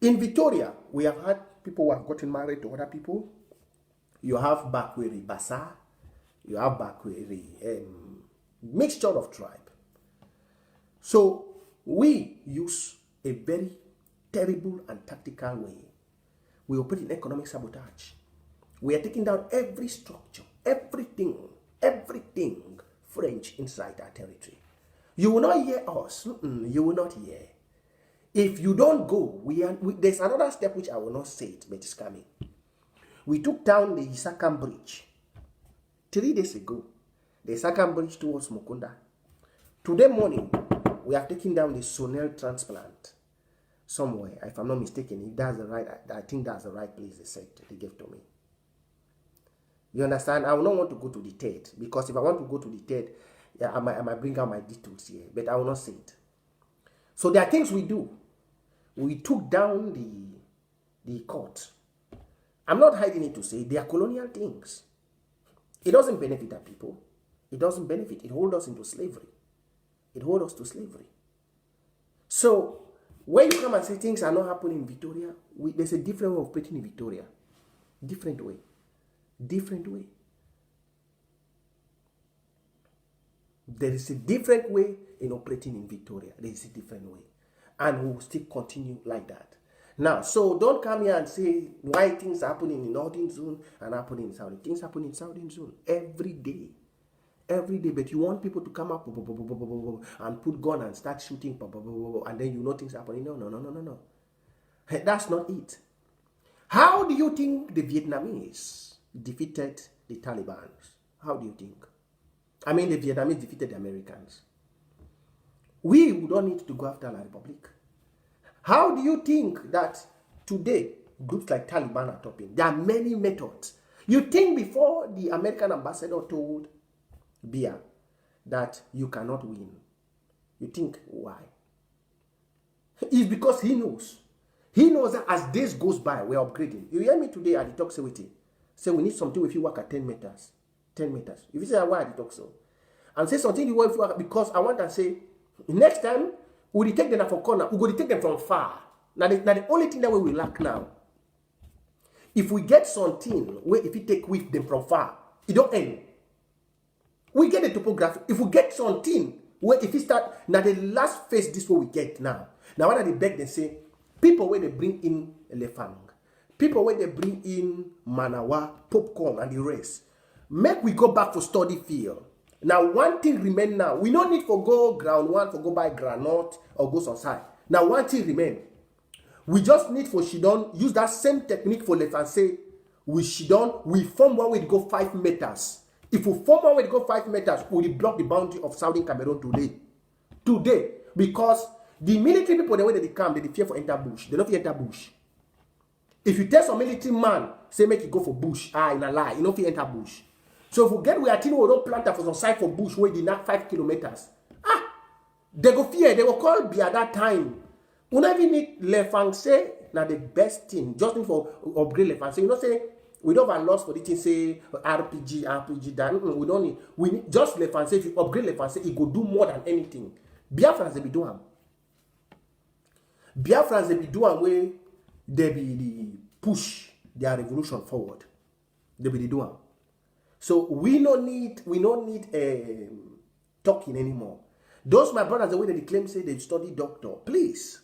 in Victoria, we have had people who have gotten married to other people. You have Bakweri Basa. You have Bakweri, mixture of tribe. So we use a very terrible and tactical way. We operate in economic sabotage. We are taking down every structure, everything French inside our territory. You will not hear us. You will not hear. If you don't go, there's another step which I will not say it, but it's coming. We took down the Isakam Bridge 3 days ago. The Isakam Bridge towards Mukunda. Today morning, we have taken down the Sonel transplant somewhere, if I'm not mistaken. If that's the right, I think that's the right place they said they gave to me. You understand? I will not want to go to the TED, because if I want to go to the TED, yeah, I might bring out my details here, but I will not say it. So there are things we do. We took down the court. I'm not hiding it to say they are colonial things. It doesn't benefit our people. It doesn't benefit. It holds us into slavery. It holds us to slavery. So when you come and say things are not happening in Victoria, there's a different way of operating in Victoria. Different way. Different way. There is a different way in operating in Victoria. There is a different way. And we will still continue like that. Now, so don't come here and say why things are happening in Northern Zone and happening in Southern. Things happen in Southern Zone every day. Every day, but you want people to come up and put gun and start shooting, and then you know things happening. No. That's not it. How do you think the Vietnamese defeated the Taliban? How do you think? I mean, the Vietnamese defeated the Americans. We don't need to go after La Republic. How do you think that today groups like Taliban are topping? There are many methods. You think before the American ambassador told Bia that you cannot win, you think why? It's because he knows. He knows that as days goes by, we're upgrading. You hear me today at the talk, say we need something if you work at 10 meters. 10 meters. If you say why at the talk so, and say something you want to work, because I want to say next time we take them from corner, we go to take them from far. Now the only thing that we lack now, if we get something where if you take with them from far, it don't end. We get the topography. If we get something where if you start, now the last phase, this what we get now. Now when they beg, they say, people where they bring in Elefang, people where they bring in Manawa, popcorn and the rest, make we go back for study field. Now one thing remain now. We don't need for go ground one, for go buy granite or go outside. Now one thing remain. We just need for Shidon, use that same technique for Lefang say, with Shidon, we form one way to go 5 meters. If we form one way to go 5 meters, we will block the boundary of Southern Cameroon today. Today. Because the military people, the way they come, they fear for enter bush. They don't fear enter bush. If you tell some military man, say make you go for bush, in a lie, you don't fear enter bush. So if we get where we don't plant for some side for bush where they not 5 kilometers, they go fear, they will call be at that time. We don't even need Lefang say, now the best thing, just need for upgrade Lefang say, you know say, we don't have a loss for the thing say RPG, that we don't need. We need just Lefang say, if you upgrade Lefang say, it go do more than anything. Biafrans they be doing. Biafrans they be doing where they be the push their revolution forward. They be the doing. So we don't need talking anymore. Those my brothers the way they claim say they study doctor. Please,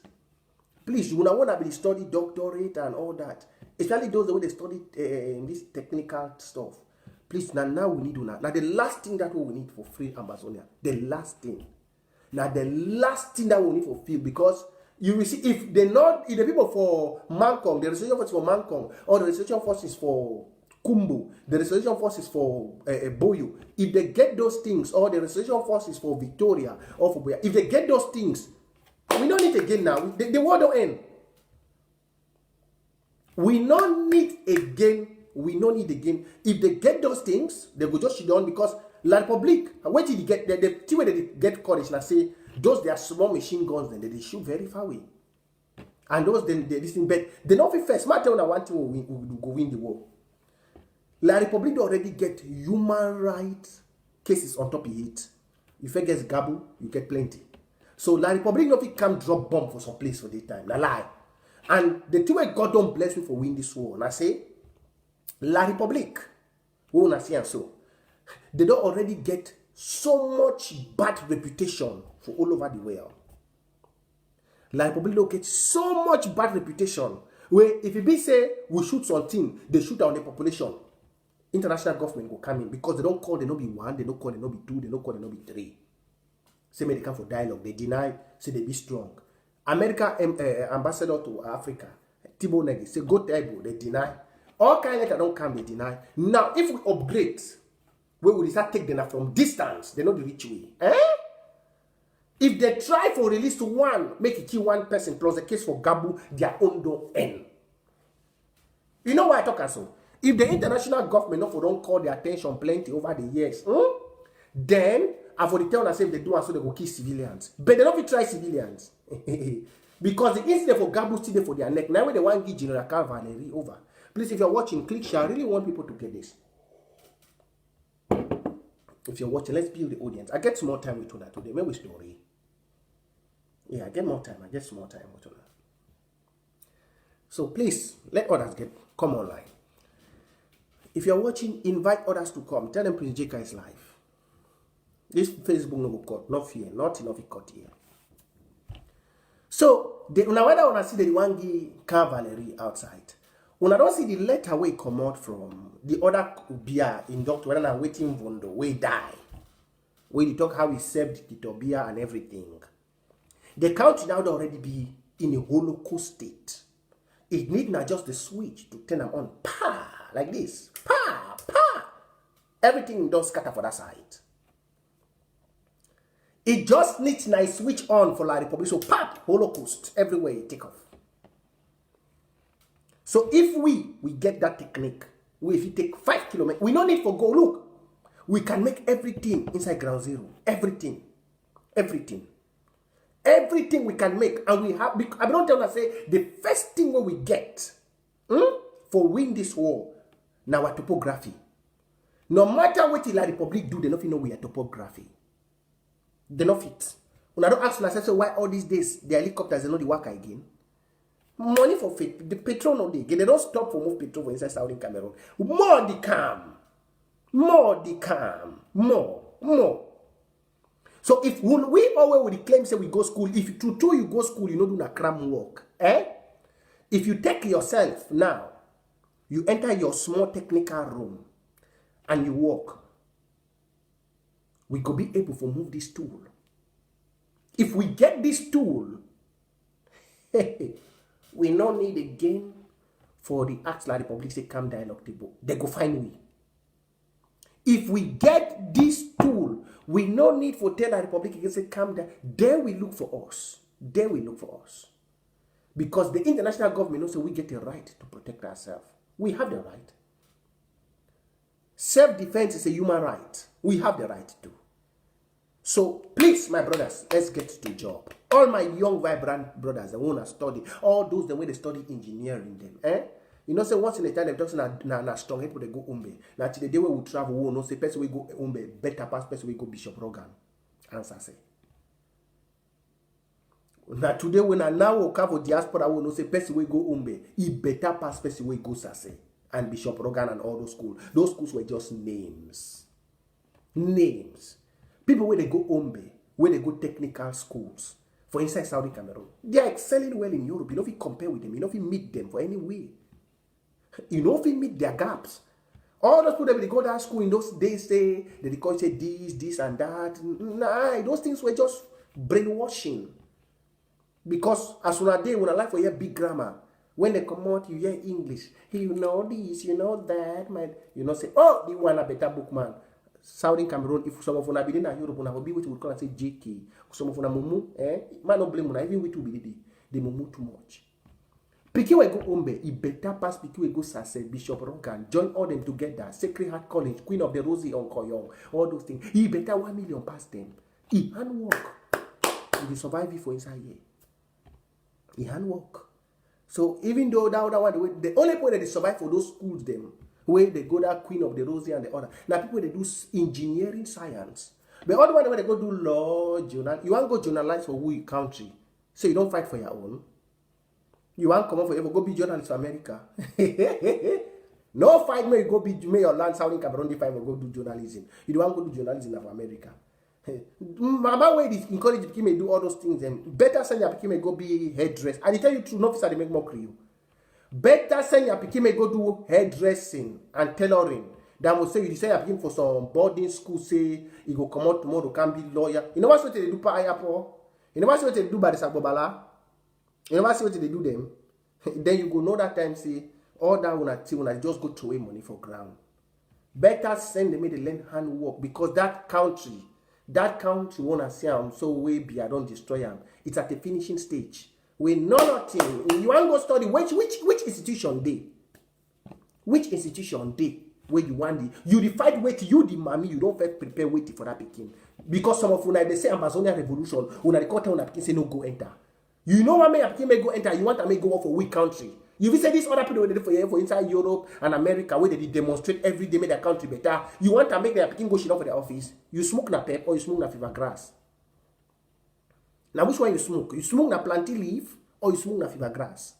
you want to be study doctorate and all that. Especially those the way they study this technical stuff. Please, now we need to now. Now the last thing that we need for free Amazonia. The last thing. Now the last thing that we need for free, because you will see if the people for Mankong, the restoration forces for Mankong, or the restoration forces for Kumbu, the restoration forces for Boyu, if they get those things, or the restoration forces for Victoria or for Boya, if they get those things, we don't need again now. The war don't end. We don't need again. If they get those things, they will just shoot on, because La Republique, wait till they get the thing where they get courage and say those they are small machine guns, then they shoot very far away. And those then they listen, but they don't feel first. Matter I want to go win the war. La Republique already get human rights cases on top of it. If it gets Gabu, you get plenty. So La Republique don't come drop bomb for some place for this time. La lie. And the two way God don't bless me for win this war. And I say, La Republique, we wanna see and so. They don't already get so much bad reputation for all over the world. La Republique don't get so much bad reputation where if it be say we shoot something, they shoot on the population. International government will come in because they don't call they no be 1, they don't call they no be 2, they don't call they no be 3. Say they come for dialogue, they deny, say they be strong. America ambassador to Africa, Thibault Negi, say go table, they deny. All kind of don't come, they deny. Now, if we upgrade, we will start take them from distance, they know the rich way. If they try for release to one, make it kill one person, plus the case for Gabu, their own don't end. You know why I talk as so? If the international government don't call their attention plenty over the years, then I for the tell us if they do and so they will kill civilians. But they don't try civilians. Because the incident for Gabu still there for their neck. Now when they want to give General Cavalry over. Please, if you're watching, click share. I really want people to get this. If you're watching, let's build the audience. I get more time with Tuna today. Maybe story. Yeah, I get more time. with Tuna. So please, let others come online. If you're watching, invite others to come. Tell them Prince Jeka is live. This Facebook no go cut. No fear. Nothing of it cut here. So So, una whether una see the Wangi cavalry outside, una don't see the letter way come out from the other beer in Doctor when I'm waiting Vondo, we die. Where they talk how he served the Tobia and everything. The country now already be in a holocaust state. It need not just the switch to turn them on. Pa! Like this. Pa! Pa! Everything does scatter for that side. It just needs a switch on for La Republic. So pop, holocaust, everywhere you take off. So if we get that technique, if you take 5 kilometers, we don't need for go. Look, we can make everything inside ground zero. Everything. Everything. Everything we can make. And we have, I don't tell you, say, the first thing we get for win this war, now our topography. No matter what the La Republic do, they don't know we are topography. They not fit. When I don't ask myself, so why all these days the helicopters they know the work again? Money for fit. The petrol no they don't stop for move petrol for inside Southern Cameroon. More the calm. More the calm. More. So if we always with the claim say we go school, if true you go school, you know do na cram work. If you take yourself now, you enter your small technical room and you walk. We could be able to move this tool. If we get this tool, we no need again for the Acts La Republic say come dialogue table. They go find we. If we get this tool, we no need for tell La Republic again say come down. There we look for us. There we look for us. Because the international government also we get a right to protect ourselves. We have the right. Self-defense is a human right. We have the right to. So, please, my brothers, let's get to the job. All my young, vibrant brothers that want to study, all those the way they study engineering, them, You know, say once in a time, they talk na strong people they go umbe. Now, the day we travel, we know say person we go umbe better pass person we go Bishop Rogan. Answer say. Now today when I now will cover diaspora, we know say person we go umbe. He better pass person we go Sase and Bishop Rogan and all those schools. Those schools were just names. Names. People where they go Ombe, where they go technical schools, for inside Saudi Cameroon, they are excelling well in Europe. You know if you compare with them, you know if you meet them for any way. You know if you meet their gaps. All those people that they go to that school in those days say they call say this and that. Nah, those things were just brainwashing. Because as soon as they when I like for hear big grammar, when they come out, you hear English. Hey, you know this, you know that, you know say, oh, you want a better bookman. Southern Cameroon, if some of them are in Europe, will be what we call and say JK. Some of them mumu, man no blame even we to be they mumu too much. Piki we go Ombe, he better pass Piki we go Sase, Bishop Rogan, join all them together, Sacred Heart College, Queen of the Rosy on Koyong, all those things. He better 1 million pass them. He handwork. He survive for inside here. He handwork. So even though that other one, the only point that they survive for those schools them. Where they go that Queen of the Rosy and the other. Now people they do engineering science. But other one when they go do law, journal, you want to go journalize for who country. So you don't fight for your own. You want to come up for go be journalist for America. No fight me go be your land Southern Cameroon if I go do journalism. You don't want to go do journalism of America. Mama way this encourage people may do all those things and better send your people may go be hairdress. And I tell you true, no officer they make mockery you. Better send your pikin may go do hairdressing and tailoring than will say you send your pikin for some boarding school, say you go come out tomorrow, can be lawyer. You know what they do for Ayapo? You know what they do by the Sagbobala? You know what they do them? Then you go know that time, say, all that when I just go throw away money for ground. Better send them to learn handwork because that country wanna see them so way be I don't destroy them. It's at the finishing stage. We know nothing. You want to go study which institution they? Which institution they? Where you want the you fight wait you the mommy you don't first prepare wait for that picking because some of una they say Amazonian revolution una the quarter una picking say no go enter. You know what may picking may go enter. You want to make go for weak country. You will say this other people they for inside Europe and America where they demonstrate every day make their country better. You want to make their picking go shit off for their office. You smoke na pep or you smoke na fever grass. Now which one you smoke? You smoke na plantain leaf or you smoke na fever grass?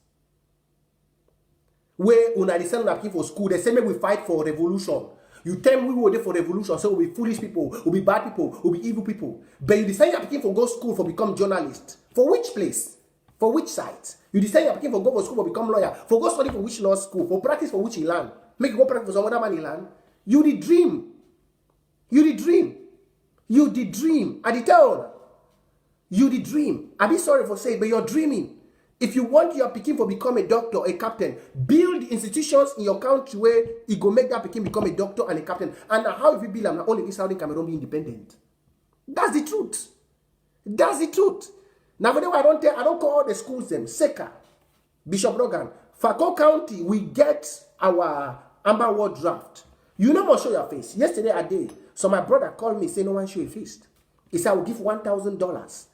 Where una the send una for school, they say we fight for revolution. You tell me we were there for revolution, so we'll be foolish people, we'll be bad people, we'll be evil people. But you decide you're for go school for become journalist. For which place? For which site? You decide you're picking for go for school for become lawyer. For go study for which law school? For practice for which he land? Make you go practice for some other man he land? You the dream. You the dream. You the dream. I did tell you the dream. I be sorry for saying, but you're dreaming. If you want your pikin for become a doctor, a captain, build institutions in your country where it go make that pikin become a doctor and a captain. And how if you build them, not only in Southern Cameroon be independent. That's the truth. That's the truth. Now, for the way I don't call all the schools them. Seka, Bishop Logan, Fako County, we get our Amba World Draft. You no more show your face. Yesterday I did. So my brother called me, say no one show your face. He said I will give $1,000.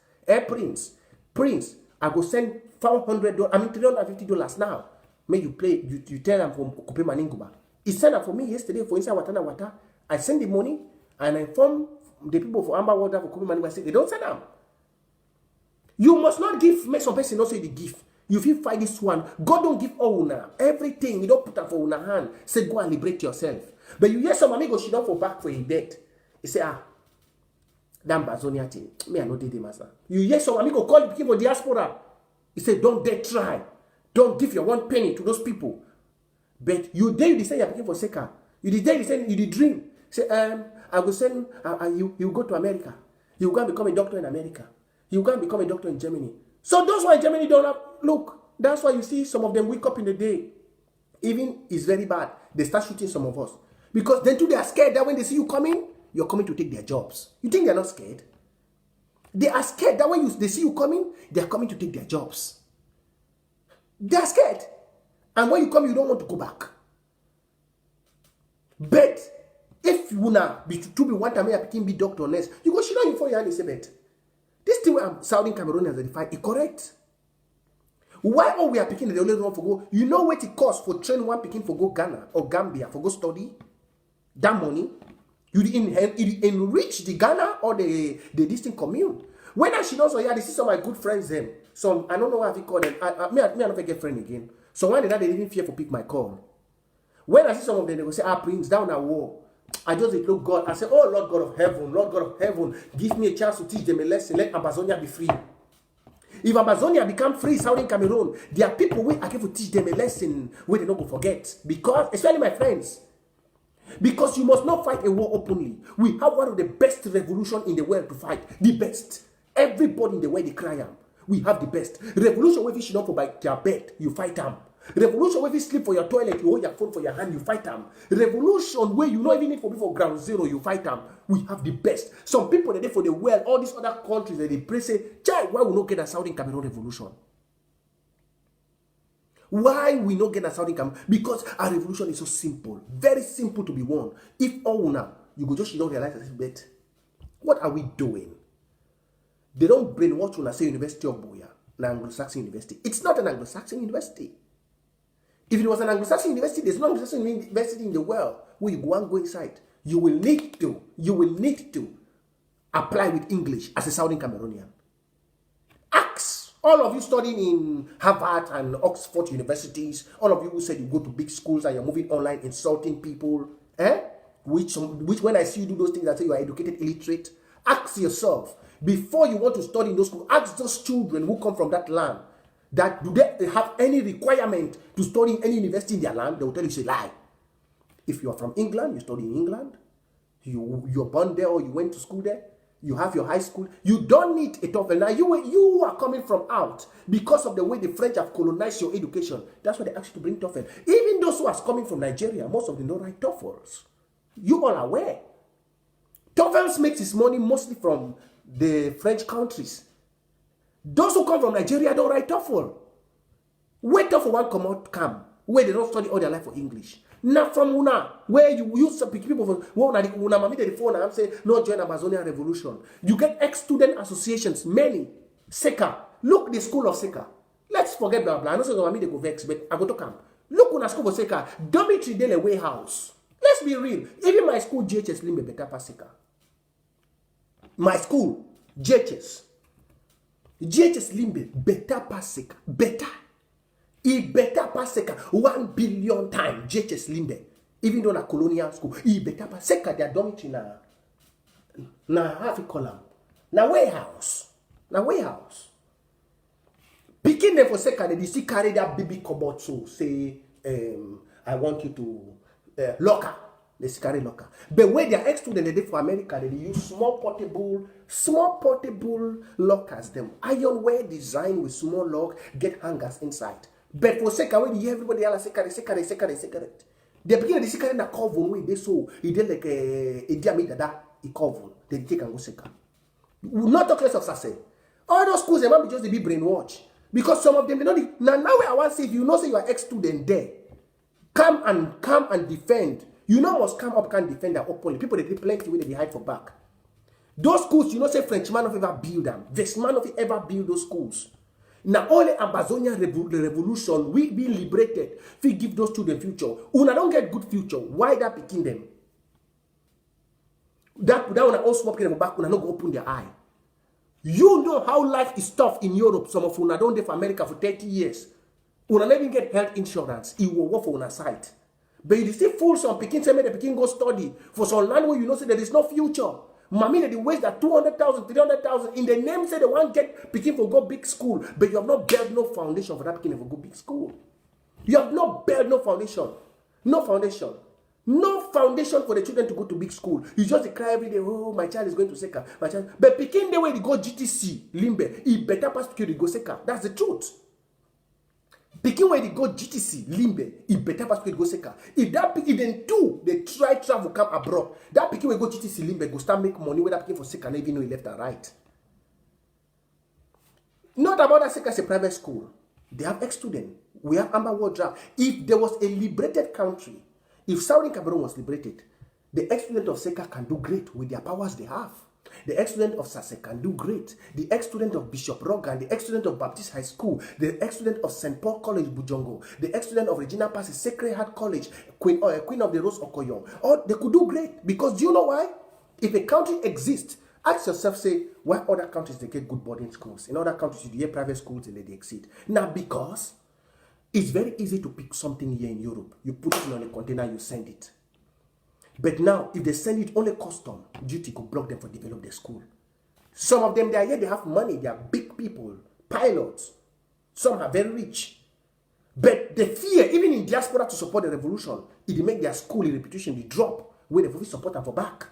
Prince, I go send $400, $350 now. May you play, you tell them from Kupe Maninguba. He sent it for me yesterday for inside Watana Wata. I send the money and I inform the people for Amba Water for Kupe Maninguba. I say they don't send them. You must not give, make some person not say the gift. You feel fight this one. God don't give all una. Everything, you don't put up for una hand. Say go and liberate yourself. But you hear some amigo she don't for back for a debt. He say, damn Bazonia thing. Me I know the master. You hear some amigo call the people diaspora. He say, don't dare try. Don't give your 1 penny to those people. But you dare you say you're picking for Seka. You dare you say you did dream. Say, I will send you go to America. You go and become a doctor in America. You go and become a doctor in Germany. So those who in Germany don't have, look, that's why you see some of them wake up in the day. Even it's very bad. They start shooting some of us. Because then too they are scared that when they see you coming, you're coming to take their jobs. You think they're not scared? They are scared that when they see you coming, they're coming to take their jobs. They are scared. And when you come, you don't want to go back. But if you now be one time I became be doctor or nurse, you go shit on you for your hand and say, bet. This thing where Southern Cameroonians identified is correct. Why all we are picking the only one for go? You know what it costs for train one picking for go Ghana or Gambia for go study? That money, you enrich the Ghana or the distinct commune. When I she knows, yeah, this is some of my good friends them. Some I don't know how to call them. Me I never get friend again. So when they didn't fear for pick my call. When I see some of them, they will say, Prince, down at war. I just look God. I say, oh Lord God of heaven, give me a chance to teach them a lesson. Let Amazonia be free. If Amazonia become free, Southern Cameroon, there are people who are able to teach them a lesson where they don't go forget. Because, especially my friends, because you must not fight a war openly. We have one of the best revolutions in the world to fight. The best. Everybody in the world, they cry out. We have the best. Revolution where you should not for by your bed, you fight them. Revolution where you sleep for your toilet, you hold your phone for your hand, you fight them. Revolution where you not even need for ground zero, you fight them. We have the best. Some people are there for the world, all these other countries that they pray say, child, why we not get a Southern Cameroon revolution? Why we not get a Southern Cameroon? Because our revolution is so simple, very simple to be won. If all now you go just don't realize a bit, what are we doing? They don't brainwash you and say University of Boya, an Anglo-Saxon university. It's not an Anglo-Saxon university. If it was an Anglo-Saxon university, there's no Anglo-Saxon university in the world where you go and go inside. You will need to apply with English as a Southern Cameroonian. Ask all of you studying in Harvard and Oxford universities, all of you who said you go to big schools and you're moving online, insulting people, which when I see you do those things, I say you are educated illiterate. Ask yourself, before you want to study in those schools, ask those children who come from that land, that do they have any requirement to study in any university in their land? They will tell you, say lie. If you are from England, you study in England, you're born there or you went to school there, you have your high school, you don't need a TOEFL. Now you are coming from out because of the way the French have colonized your education. That's why they ask you to bring TOEFL. Even those who are coming from Nigeria, most of them don't write TOEFLs. You all are aware. TOEFLs makes its money mostly from the French countries. Those who come from Nigeria don't write TOEFL. Wait TOEFL one come where they don't study all their life for English. Now from Una, where you use some people from Una mami the phone and say no join Amazonian revolution. You get ex-student associations, many. Seka. Look the school of Seka. Let's forget blah blah. I know so mami they go vex, but I go to camp. Look Una school of Seka. Dormitory dey warehouse. Let's be real. Even my school JHS Limbe better pass Seka. My school JHS Limbe better pass Seka. Better. He better pass Seka 1 billion times JHS Limbe. Even though na colonial school, he better pass Seka their dormitory na half a column. Na warehouse. Picking them for second, they still carry that baby cupboard. So say, I want you to locker. They still carry locker. But when they are ex-students, they did for America, they use small portable lockers. Them ironware design with small lock, get hangers inside. But for second, when you hear everybody else second. They begin to see carry na cover way they so he did like a diameter that he cover. They take and go second. We will not talk less of success. All those schools, they might be just be brainwashed. Because some of them, they don't. Now I want to say, if you know, say you are ex-student there, come and defend. You know, must come up, can defend that openly. People, they plenty when they hide for back. Those schools, you know, say French man of ever build them. This man of ever build those schools. Now, only Amazonian revolution, we be liberated. We give those children future. Una don't get good future. Why that picking them? That una all small people back, una not go open their eye. You know how life is tough in Europe. Some of una don't live for America for 30 years. Una never get health insurance. It will work for una side. But you still fool some picking, say the picking go study for some land where you know say there is no future. Mammy, they waste that 200,000, 300,000 in the name say they want get picking for go big school, but you have not built no foundation for that picking for go big school. You have not built no foundation. No foundation. No foundation for the children to go to big school. You just cry every day, oh, my child is going to Seka. My child. But picking the way they go GTC, Limbe, he better pass to go Seka. That's the truth. Picking where they go GTC, Limbe, it better pass to go Seka. If that picking then two, they try travel come abroad. That picking where go GTC, Limbe, go start make money with that picking for Seka and even know he left and right. Not about that Seka as a private school. They have ex-students. We have Amba World Draft. If there was a liberated country, if Southern Cameroon was liberated, the ex-student of Seka can do great with their powers they have. The ex-student of Sase can do great. The ex-student of Bishop Rogan, the ex-student of Baptist High School, the ex-student of St. Paul College, Bujongo, the ex-student of Regina Passy Sacred Heart College, Queen of the Rose Okoyon. Or they could do great because do you know why? If a country exists, ask yourself, say, why other countries they get good boarding schools? In other countries, you get private schools and they exceed. Now, because it's very easy to pick something here in Europe. You put it on a container, you send it. But now, if they send it, only custom duty could block them for develop their school. Some of them, they are here, they have money, they are big people, pilots. Some are very rich. But the fear, even in diaspora to support the revolution, it make their school reputation, they drop when they support them for back.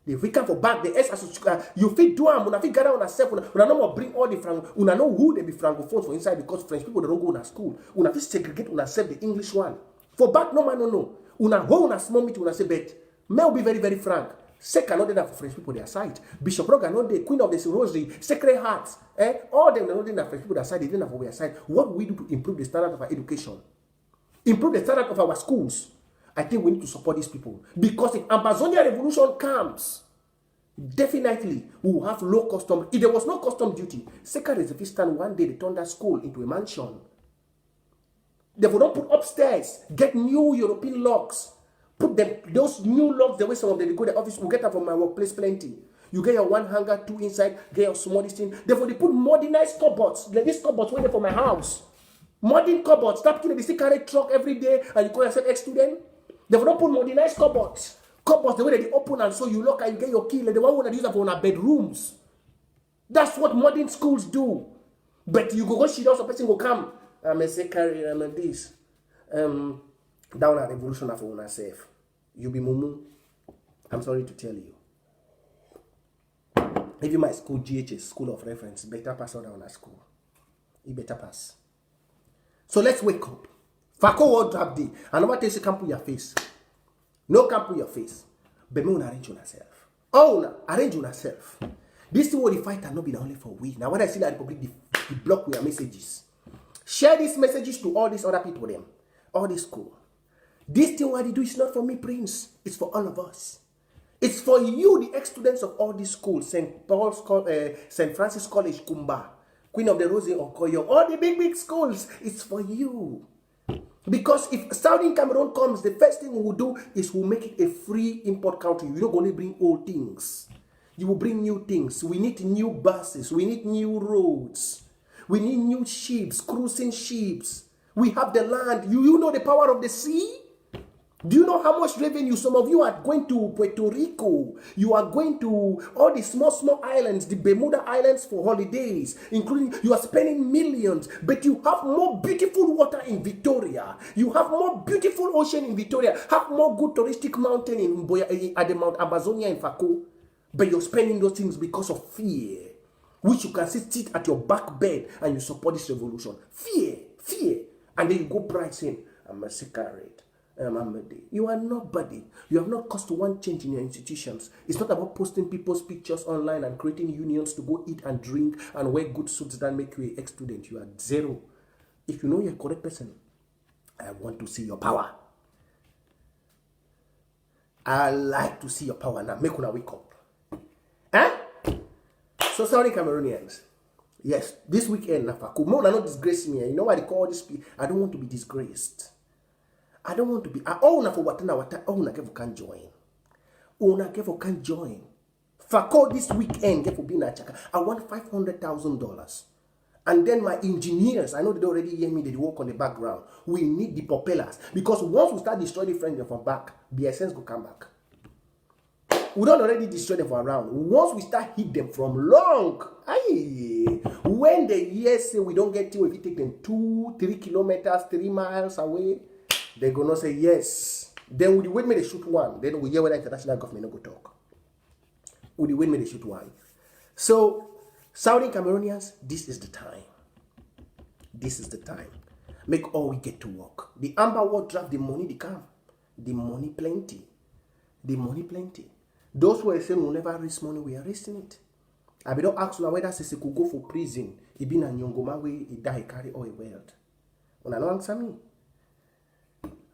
They come for back, you fit do them, una fit gather on yourself, una no more bring all the Franco, una know who they be Francophones for inside because French people, they don't go to school. Una fit segregate, una self the English one. For back, no man, no. Una go una small meeting, una say, bet. May will be very, very frank. Seka not there for French people their side. Bishop Rogan not there. Queen of the Rosary, Sacred Hearts. All them not there for French people their side. They didn't have for their side. What we do to improve the standard of our education? Improve the standard of our schools. I think we need to support these people. Because if Amazonian revolution comes, definitely we will have low custom. If there was no custom duty, Seka Reservistan one day they turned that school into a mansion. They will not put upstairs, get new European locks. Put them, those new locks, the way some of them go to the office, will get them from my workplace plenty. You get your one hanger, two inside, get your smallest thing. Therefore, they put modernized cupboards. Like this cupboards waiting for my house. Modern cupboards. Stop killing, they still carry truck every day and you call yourself ex-student. Therefore, don't put modernized cupboards. Cupboards, the way they open and so you lock and you get your key. Like the one that use them for our bedrooms. That's what modern schools do. But you go shit out, a person will come. I'm a secretary, I'm a this. Down a revolution of una self. You be mumu. I'm sorry to tell you. Even my school, GHS, School of Reference, better pass out down a school. It better pass. So let's wake up. Fako World Drop Day. And nobody tells you can't put your face. No can't put your face. But me una arrange yourself. Oh, una arrange yourself. This thing what the fight and not be only for we. Now when I see that Republic, the block with your messages. Share these messages to all these other people them. All this school. This thing what they do is not for me, Prince. It's for all of us. It's for you, the ex-students of all these schools. St. Francis College, Kumba. Queen of the Rose, Okoyo. All the big schools. It's for you. Because if Southern Cameroon comes, the first thing we will do is we'll make it a free import country. You don't only bring old things. You will bring new things. We need new buses. We need new roads. We need new ships, cruising ships. We have the land. You know the power of the sea? Do you know how much revenue some of you are going to Puerto Rico? You are going to all the small islands, the Bermuda Islands for holidays, including you are spending millions, but you have more beautiful water in Victoria. You have more beautiful ocean in Victoria, have more good touristic mountain at the Mount Amazonia in Faco, but you're spending those things because of fear, which you can sit at your back bed and you support this revolution. Fear. And then you go pricing, I'm a secret. You are nobody. You have not caused one change in your institutions. It's not about posting people's pictures online and creating unions to go eat and drink and wear good suits that make you an ex-student. You are zero. If you know you're a correct person, I want to see your power. I like to see your power now. Make una wake up. So sorry, Cameroonians. Yes, this weekend, Nafaku. More not disgrace me. You know why they call this? I don't want to be disgraced. I don't want to be. Oh, na for wata. Oh, na kevo can join. Oh, na kevo can join. Fako this weekend, kevo be na chaka. I want $500,000. And then my engineers, I know they already hear me. They work on the background. We need the propellers because once we start destroying the friends from back, the essence will come back. We don't already destroy them from around. Once we start hit them from long, when the years say we don't get to, if we take them 2-3 kilometers, 3 miles away, they're gonna say yes. Then with the wait me they shoot one. Then we hear whether international government no go talk. With the wait me they shoot one. So Saudi Cameroonians, this is the time. This is the time. Make all we get to work. The Amber World draft, the money they come. The money plenty. The money plenty. Those who are saying we'll never raise money, we are raising it. I be don't ask now whether Sisi could go for prison. He been a Nyongoma way, he die, carry all a wealth. When I don't answer me.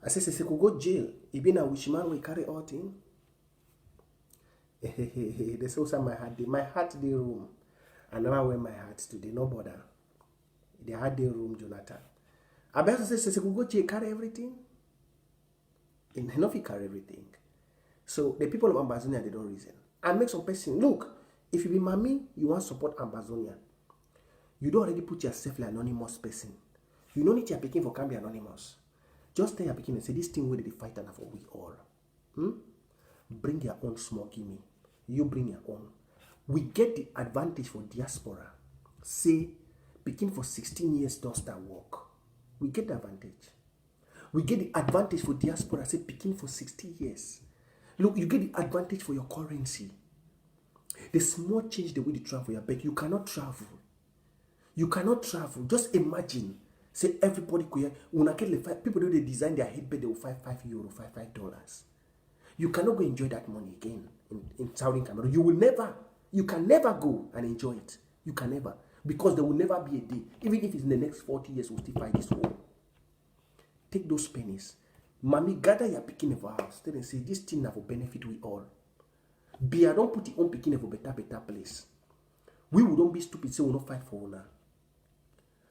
I say Sisi could go jail. He been a wishman way, carry all thing. They say also my heart the room. I never wear my heart today, no bother. They had the room, Jonathan. I better say Sisi could go jail, carry everything. And enough he carry everything. So the people of Amazonia, they don't reason. And make some person, look, if you be mommy, you want to support Amazonia. You don't already put yourself like anonymous person. You don't need your picking for can be anonymous. Just tell your picking and say, this thing where they fight and for we all. Bring your own small gimme. You bring your own. We get the advantage for diaspora. Say, picking for 16 years don't start work. We get the advantage. We get the advantage for diaspora. Say, picking for 60 years. Look, you get the advantage for your currency. The small change the way they travel your bank. You cannot travel. You cannot travel. Just imagine. Say everybody could people do they design their headbed, they will €5. You cannot go enjoy that money again in Southern Cameroon. You can never go and enjoy it. You can never. Because there will never be a day. Even if it's in the next 40 years, we'll still fight this war. Take those pennies. Mommy, gather your picking of our house. Tell them, say, this thing will benefit we all. Beer don't put the own picking of a better place. We will don't be stupid, say we don't fight for una.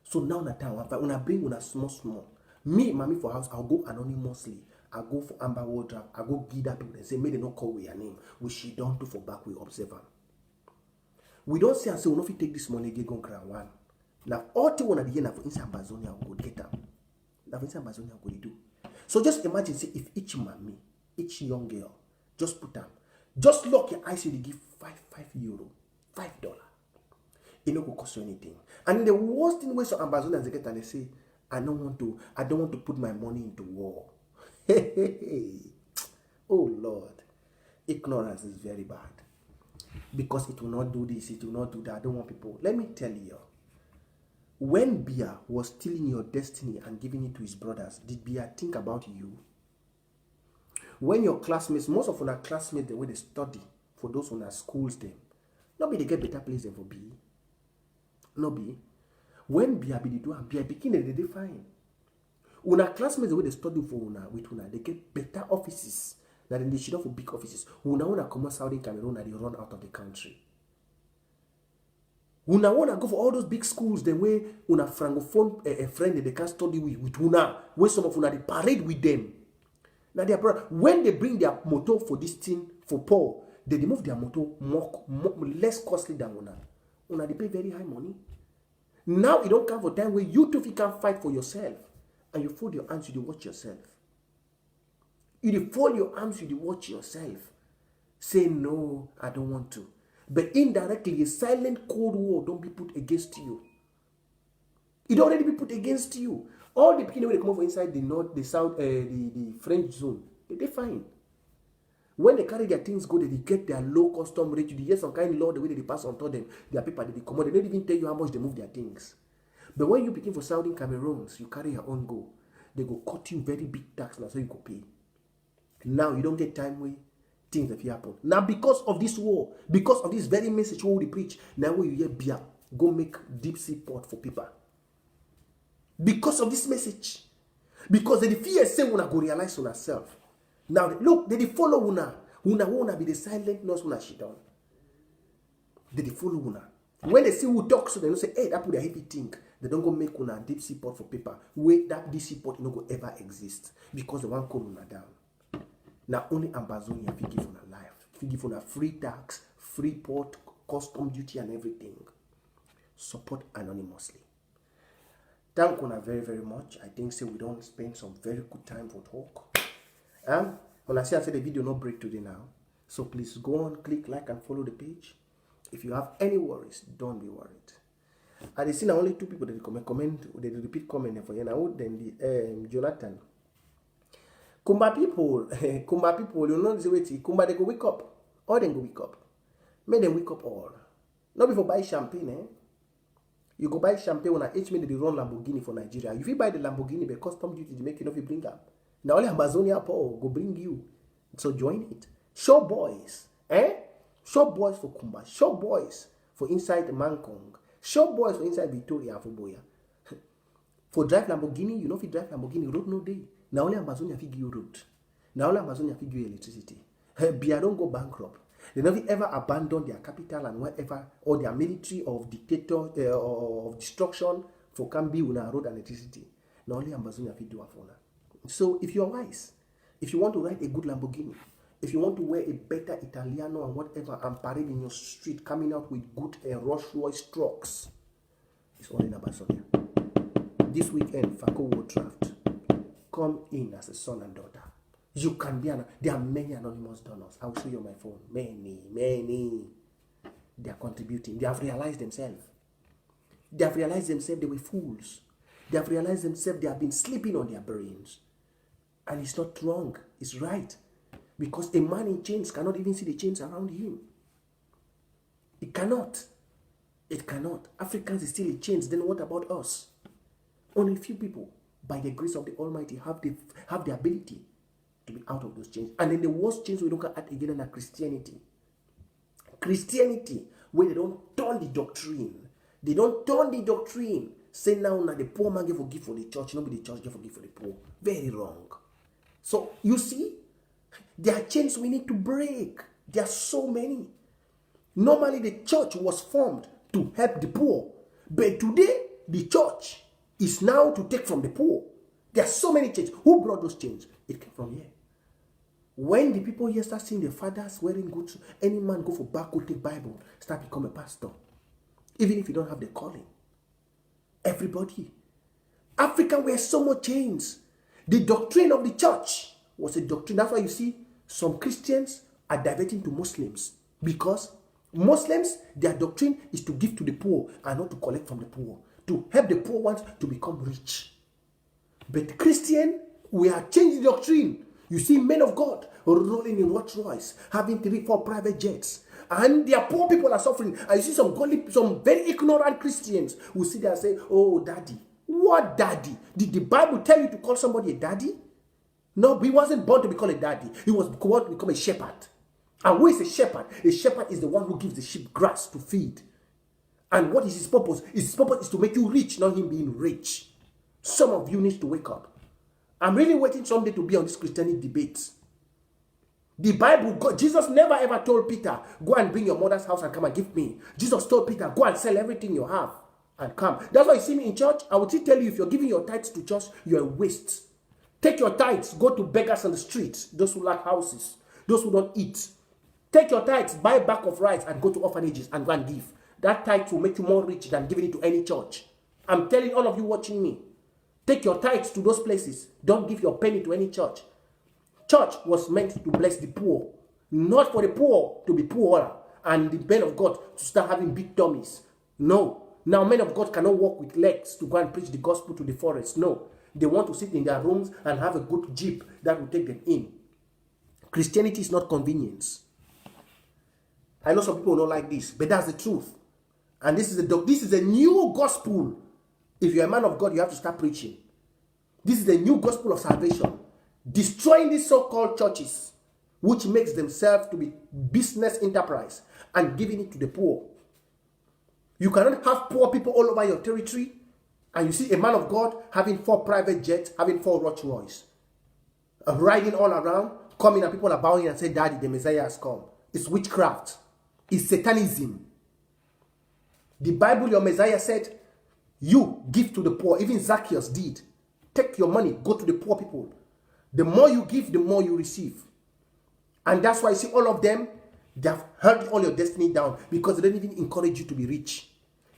So now na time, una bring una small. Me, mommy for house, I'll go anonymously. I'll go for Amber Water. I'll go give that people and say, may they not call with your name. Which she don't do for back, we observe them. We don't say and say, we don't take this money, get going crown one. Now, all the one at the end of inside Amazonia will go get them. Now, inside Amazonia will go do. So just imagine, say, if each mommy, each young girl, just put them, just lock your eyes, you give €5. $5. It no go cost you anything. And the worst thing where some Amazonians get and they say, I don't want to put my money into war. Oh Lord, ignorance is very bad. Because it will not do this, it will not do that. I don't want people. Let me tell you. When Bia was stealing your destiny and giving it to his brothers, did Bia think about you? When your classmates, most of our classmates, the way they study, for those who are schools them, nobody they get better place than for B. No be. When Bia be the do and Bia begin they define. Una classmates the way they study for una with una, they get better offices than they should have for big offices. Una come out Saudi Cameroon and they run out of the country. Una wanna go for all those big schools, the way una francophone a friend that they can study with una, where some of una they parade with them. Now they are when they bring their motor for this thing for Paul, they move their motor more less costly than una. Una they pay very high money. Now it don't come for time where you two can fight for yourself and you fold your hands, you watch yourself. You dey fold your arms, you dey watch yourself. Say, no, I don't want to. But indirectly, a silent cold war don't be put against you. It already be put against you. All the people when they come over inside the north, the south, the French zone, they fine. When they carry their things go, they get their low custom rate. You hear some kind of law, the way they pass on to them, their paper, they come on. They don't even tell you how much they move their things. But when you begin for Southern Cameroons, you carry your own go. They go cut you very big tax now, so you go pay. Now you don't get time where things that happen. Now because of this war, because of this very message we preach, now when you hear beer, go make deep sea port for people. Because of this message. Because they fear say una go realize on herself. Now look, they follow una. Una be the silent nurse una shit down. They follow una. When they see who talks, so they don't say, hey, that put a heavy thing. They don't go make una deep sea port for paper. Wait, that deep sea port no go ever exist. Because they want to cool una down. Now only Amazonia if you give una life. If you give una free tax, free port, custom duty and everything. Support anonymously. Thank you very, very much. I think we don't spend some very good time for talk. When I say the video no break today now. So please go on, click like and follow the page. If you have any worries, don't be worried. I see now only 2 people that comment, they repeat comment for you now. Then the Jonathan. Kumba people, you know the way Kumba they go wake up. All them go wake up. Make them wake up all. Not before buy champagne, eh? You go buy champagne when I H minute they run Lamborghini for Nigeria. If you buy the Lamborghini, the custom duty to make it, if you bring up. Now only Amazonia Paul go bring you. So join it. Show boys, eh? Show boys for Kumba. Show boys for inside Mankong. Show boys for inside Victoria and for Boya. For drive Lamborghini, you know if you drive Lamborghini, road no day. Now only Amazonia give you road. Now only Amazonia give you electricity. Bia don't go bankrupt. They never ever abandon their capital and whatever, or their military of dictator of destruction for can be una road and electricity. Now only Amazonia fit do for now. So if you are wise, if you want to ride a good Lamborghini, if you want to wear a better Italiano and whatever and parade in your street coming out with good Rolls Royce trucks, it's all in Amazonia. This weekend, Faco World Draft, come in as a son and daughter. You can be there are many anonymous donors. I'll show you on my phone. Many. They are contributing. They have realized themselves. They have realized themselves they were fools. They have realized themselves they have been sleeping on their brains. And it's not wrong. It's right. Because a man in chains cannot even see the chains around him. It cannot. It cannot. Africans is still in chains. Then what about us? Only few people, by the grace of the Almighty, have the ability to be out of those chains. And then the worst chains we don't add again are Christianity. Christianity, where they don't turn the doctrine. They don't turn the doctrine. Say now the poor man give for the church, not be the church give for the poor. Very wrong. So you see, there are chains we need to break. There are so many. Normally the church was formed to help the poor. But today, the church is now to take from the poor. There are so many chains. Who brought those chains? It came from here. When the people here start seeing the fathers wearing good, any man go for back, go take Bible, start become a pastor. Even if you don't have the calling. Everybody. Africa wears so much chains. The doctrine of the church was a doctrine. That's why you see some Christians are diverting to Muslims. Because Muslims, their doctrine is to give to the poor and not to collect from the poor. To help the poor ones to become rich. But Christian, we are changing the doctrine. You see men of God rolling in Rolls Royce, having 3-4 private jets. And their poor people are suffering. And you see some very ignorant Christians who sit there and say, oh, daddy. What daddy? Did the Bible tell you to call somebody a daddy? No, he wasn't born to be called a daddy. He was born to become a shepherd. And who is a shepherd? A shepherd is the one who gives the sheep grass to feed. And what is his purpose? His purpose is to make you rich, not him being rich. Some of you need to wake up. I'm really waiting someday to be on this Christianity debate. The Bible, God, Jesus never ever told Peter, go and bring your mother's house and come and give me. Jesus told Peter, go and sell everything you have and come. That's why you see me in church. I will still tell you, if you're giving your tithes to church, you're a waste. Take your tithes, go to beggars on the streets, those who lack houses, those who don't eat. Take your tithes, buy a bag of rice and go to orphanages and go and give. That tithe will make you more rich than giving it to any church. I'm telling all of you watching me. Take your tithes to those places. Don't give your penny to any church. Church was meant to bless the poor, not for the poor to be poorer and the men of God to start having big tummies. No. Now men of God cannot walk with legs to go and preach the gospel to the forest. No. They want to sit in their rooms and have a good jeep that will take them in. Christianity is not convenience. I know some people don't like this, but that's the truth. And this is a new gospel. If you're a man of God, you have to start preaching. This is a new gospel of salvation. Destroying these so-called churches, which makes themselves to be business enterprise and giving it to the poor. You cannot have poor people all over your territory, and you see a man of God having 4 private jets, having 4 Rolls Royce, riding all around, coming and people are bowing and saying, Daddy, the Messiah has come. It's witchcraft. It's satanism. The Bible, your Messiah said, you give to the poor. Even Zacchaeus did. Take your money, go to the poor people. The more you give, the more you receive. And that's why you see all of them, they have held all your destiny down because they don't even encourage you to be rich.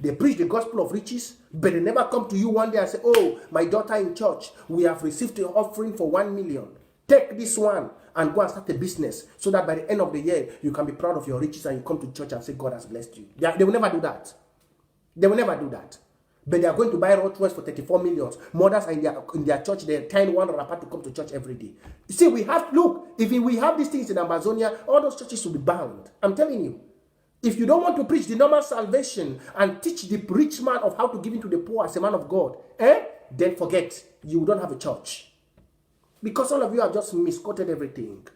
They preach the gospel of riches, but they never come to you one day and say, oh, my daughter in church, we have received an offering for 1 million. Take this one and go and start a business so that by the end of the year, you can be proud of your riches and you come to church and say, God has blessed you. They will never do that. They will never do that. But they are going to buy Rolls Royce for 34 million. Mothers are in their church, they're tying one wrapper to come to church every day. You see, if we have these things in Amazonia, all those churches will be bound. I'm telling you. If you don't want to preach the normal salvation and teach the rich man of how to give into the poor as a man of God, then forget, you don't have a church. Because all of you have just misquoted everything.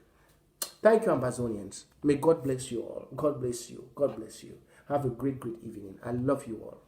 Thank you, Amazonians. May God bless you all. God bless you. God bless you. Have a great, great evening. I love you all.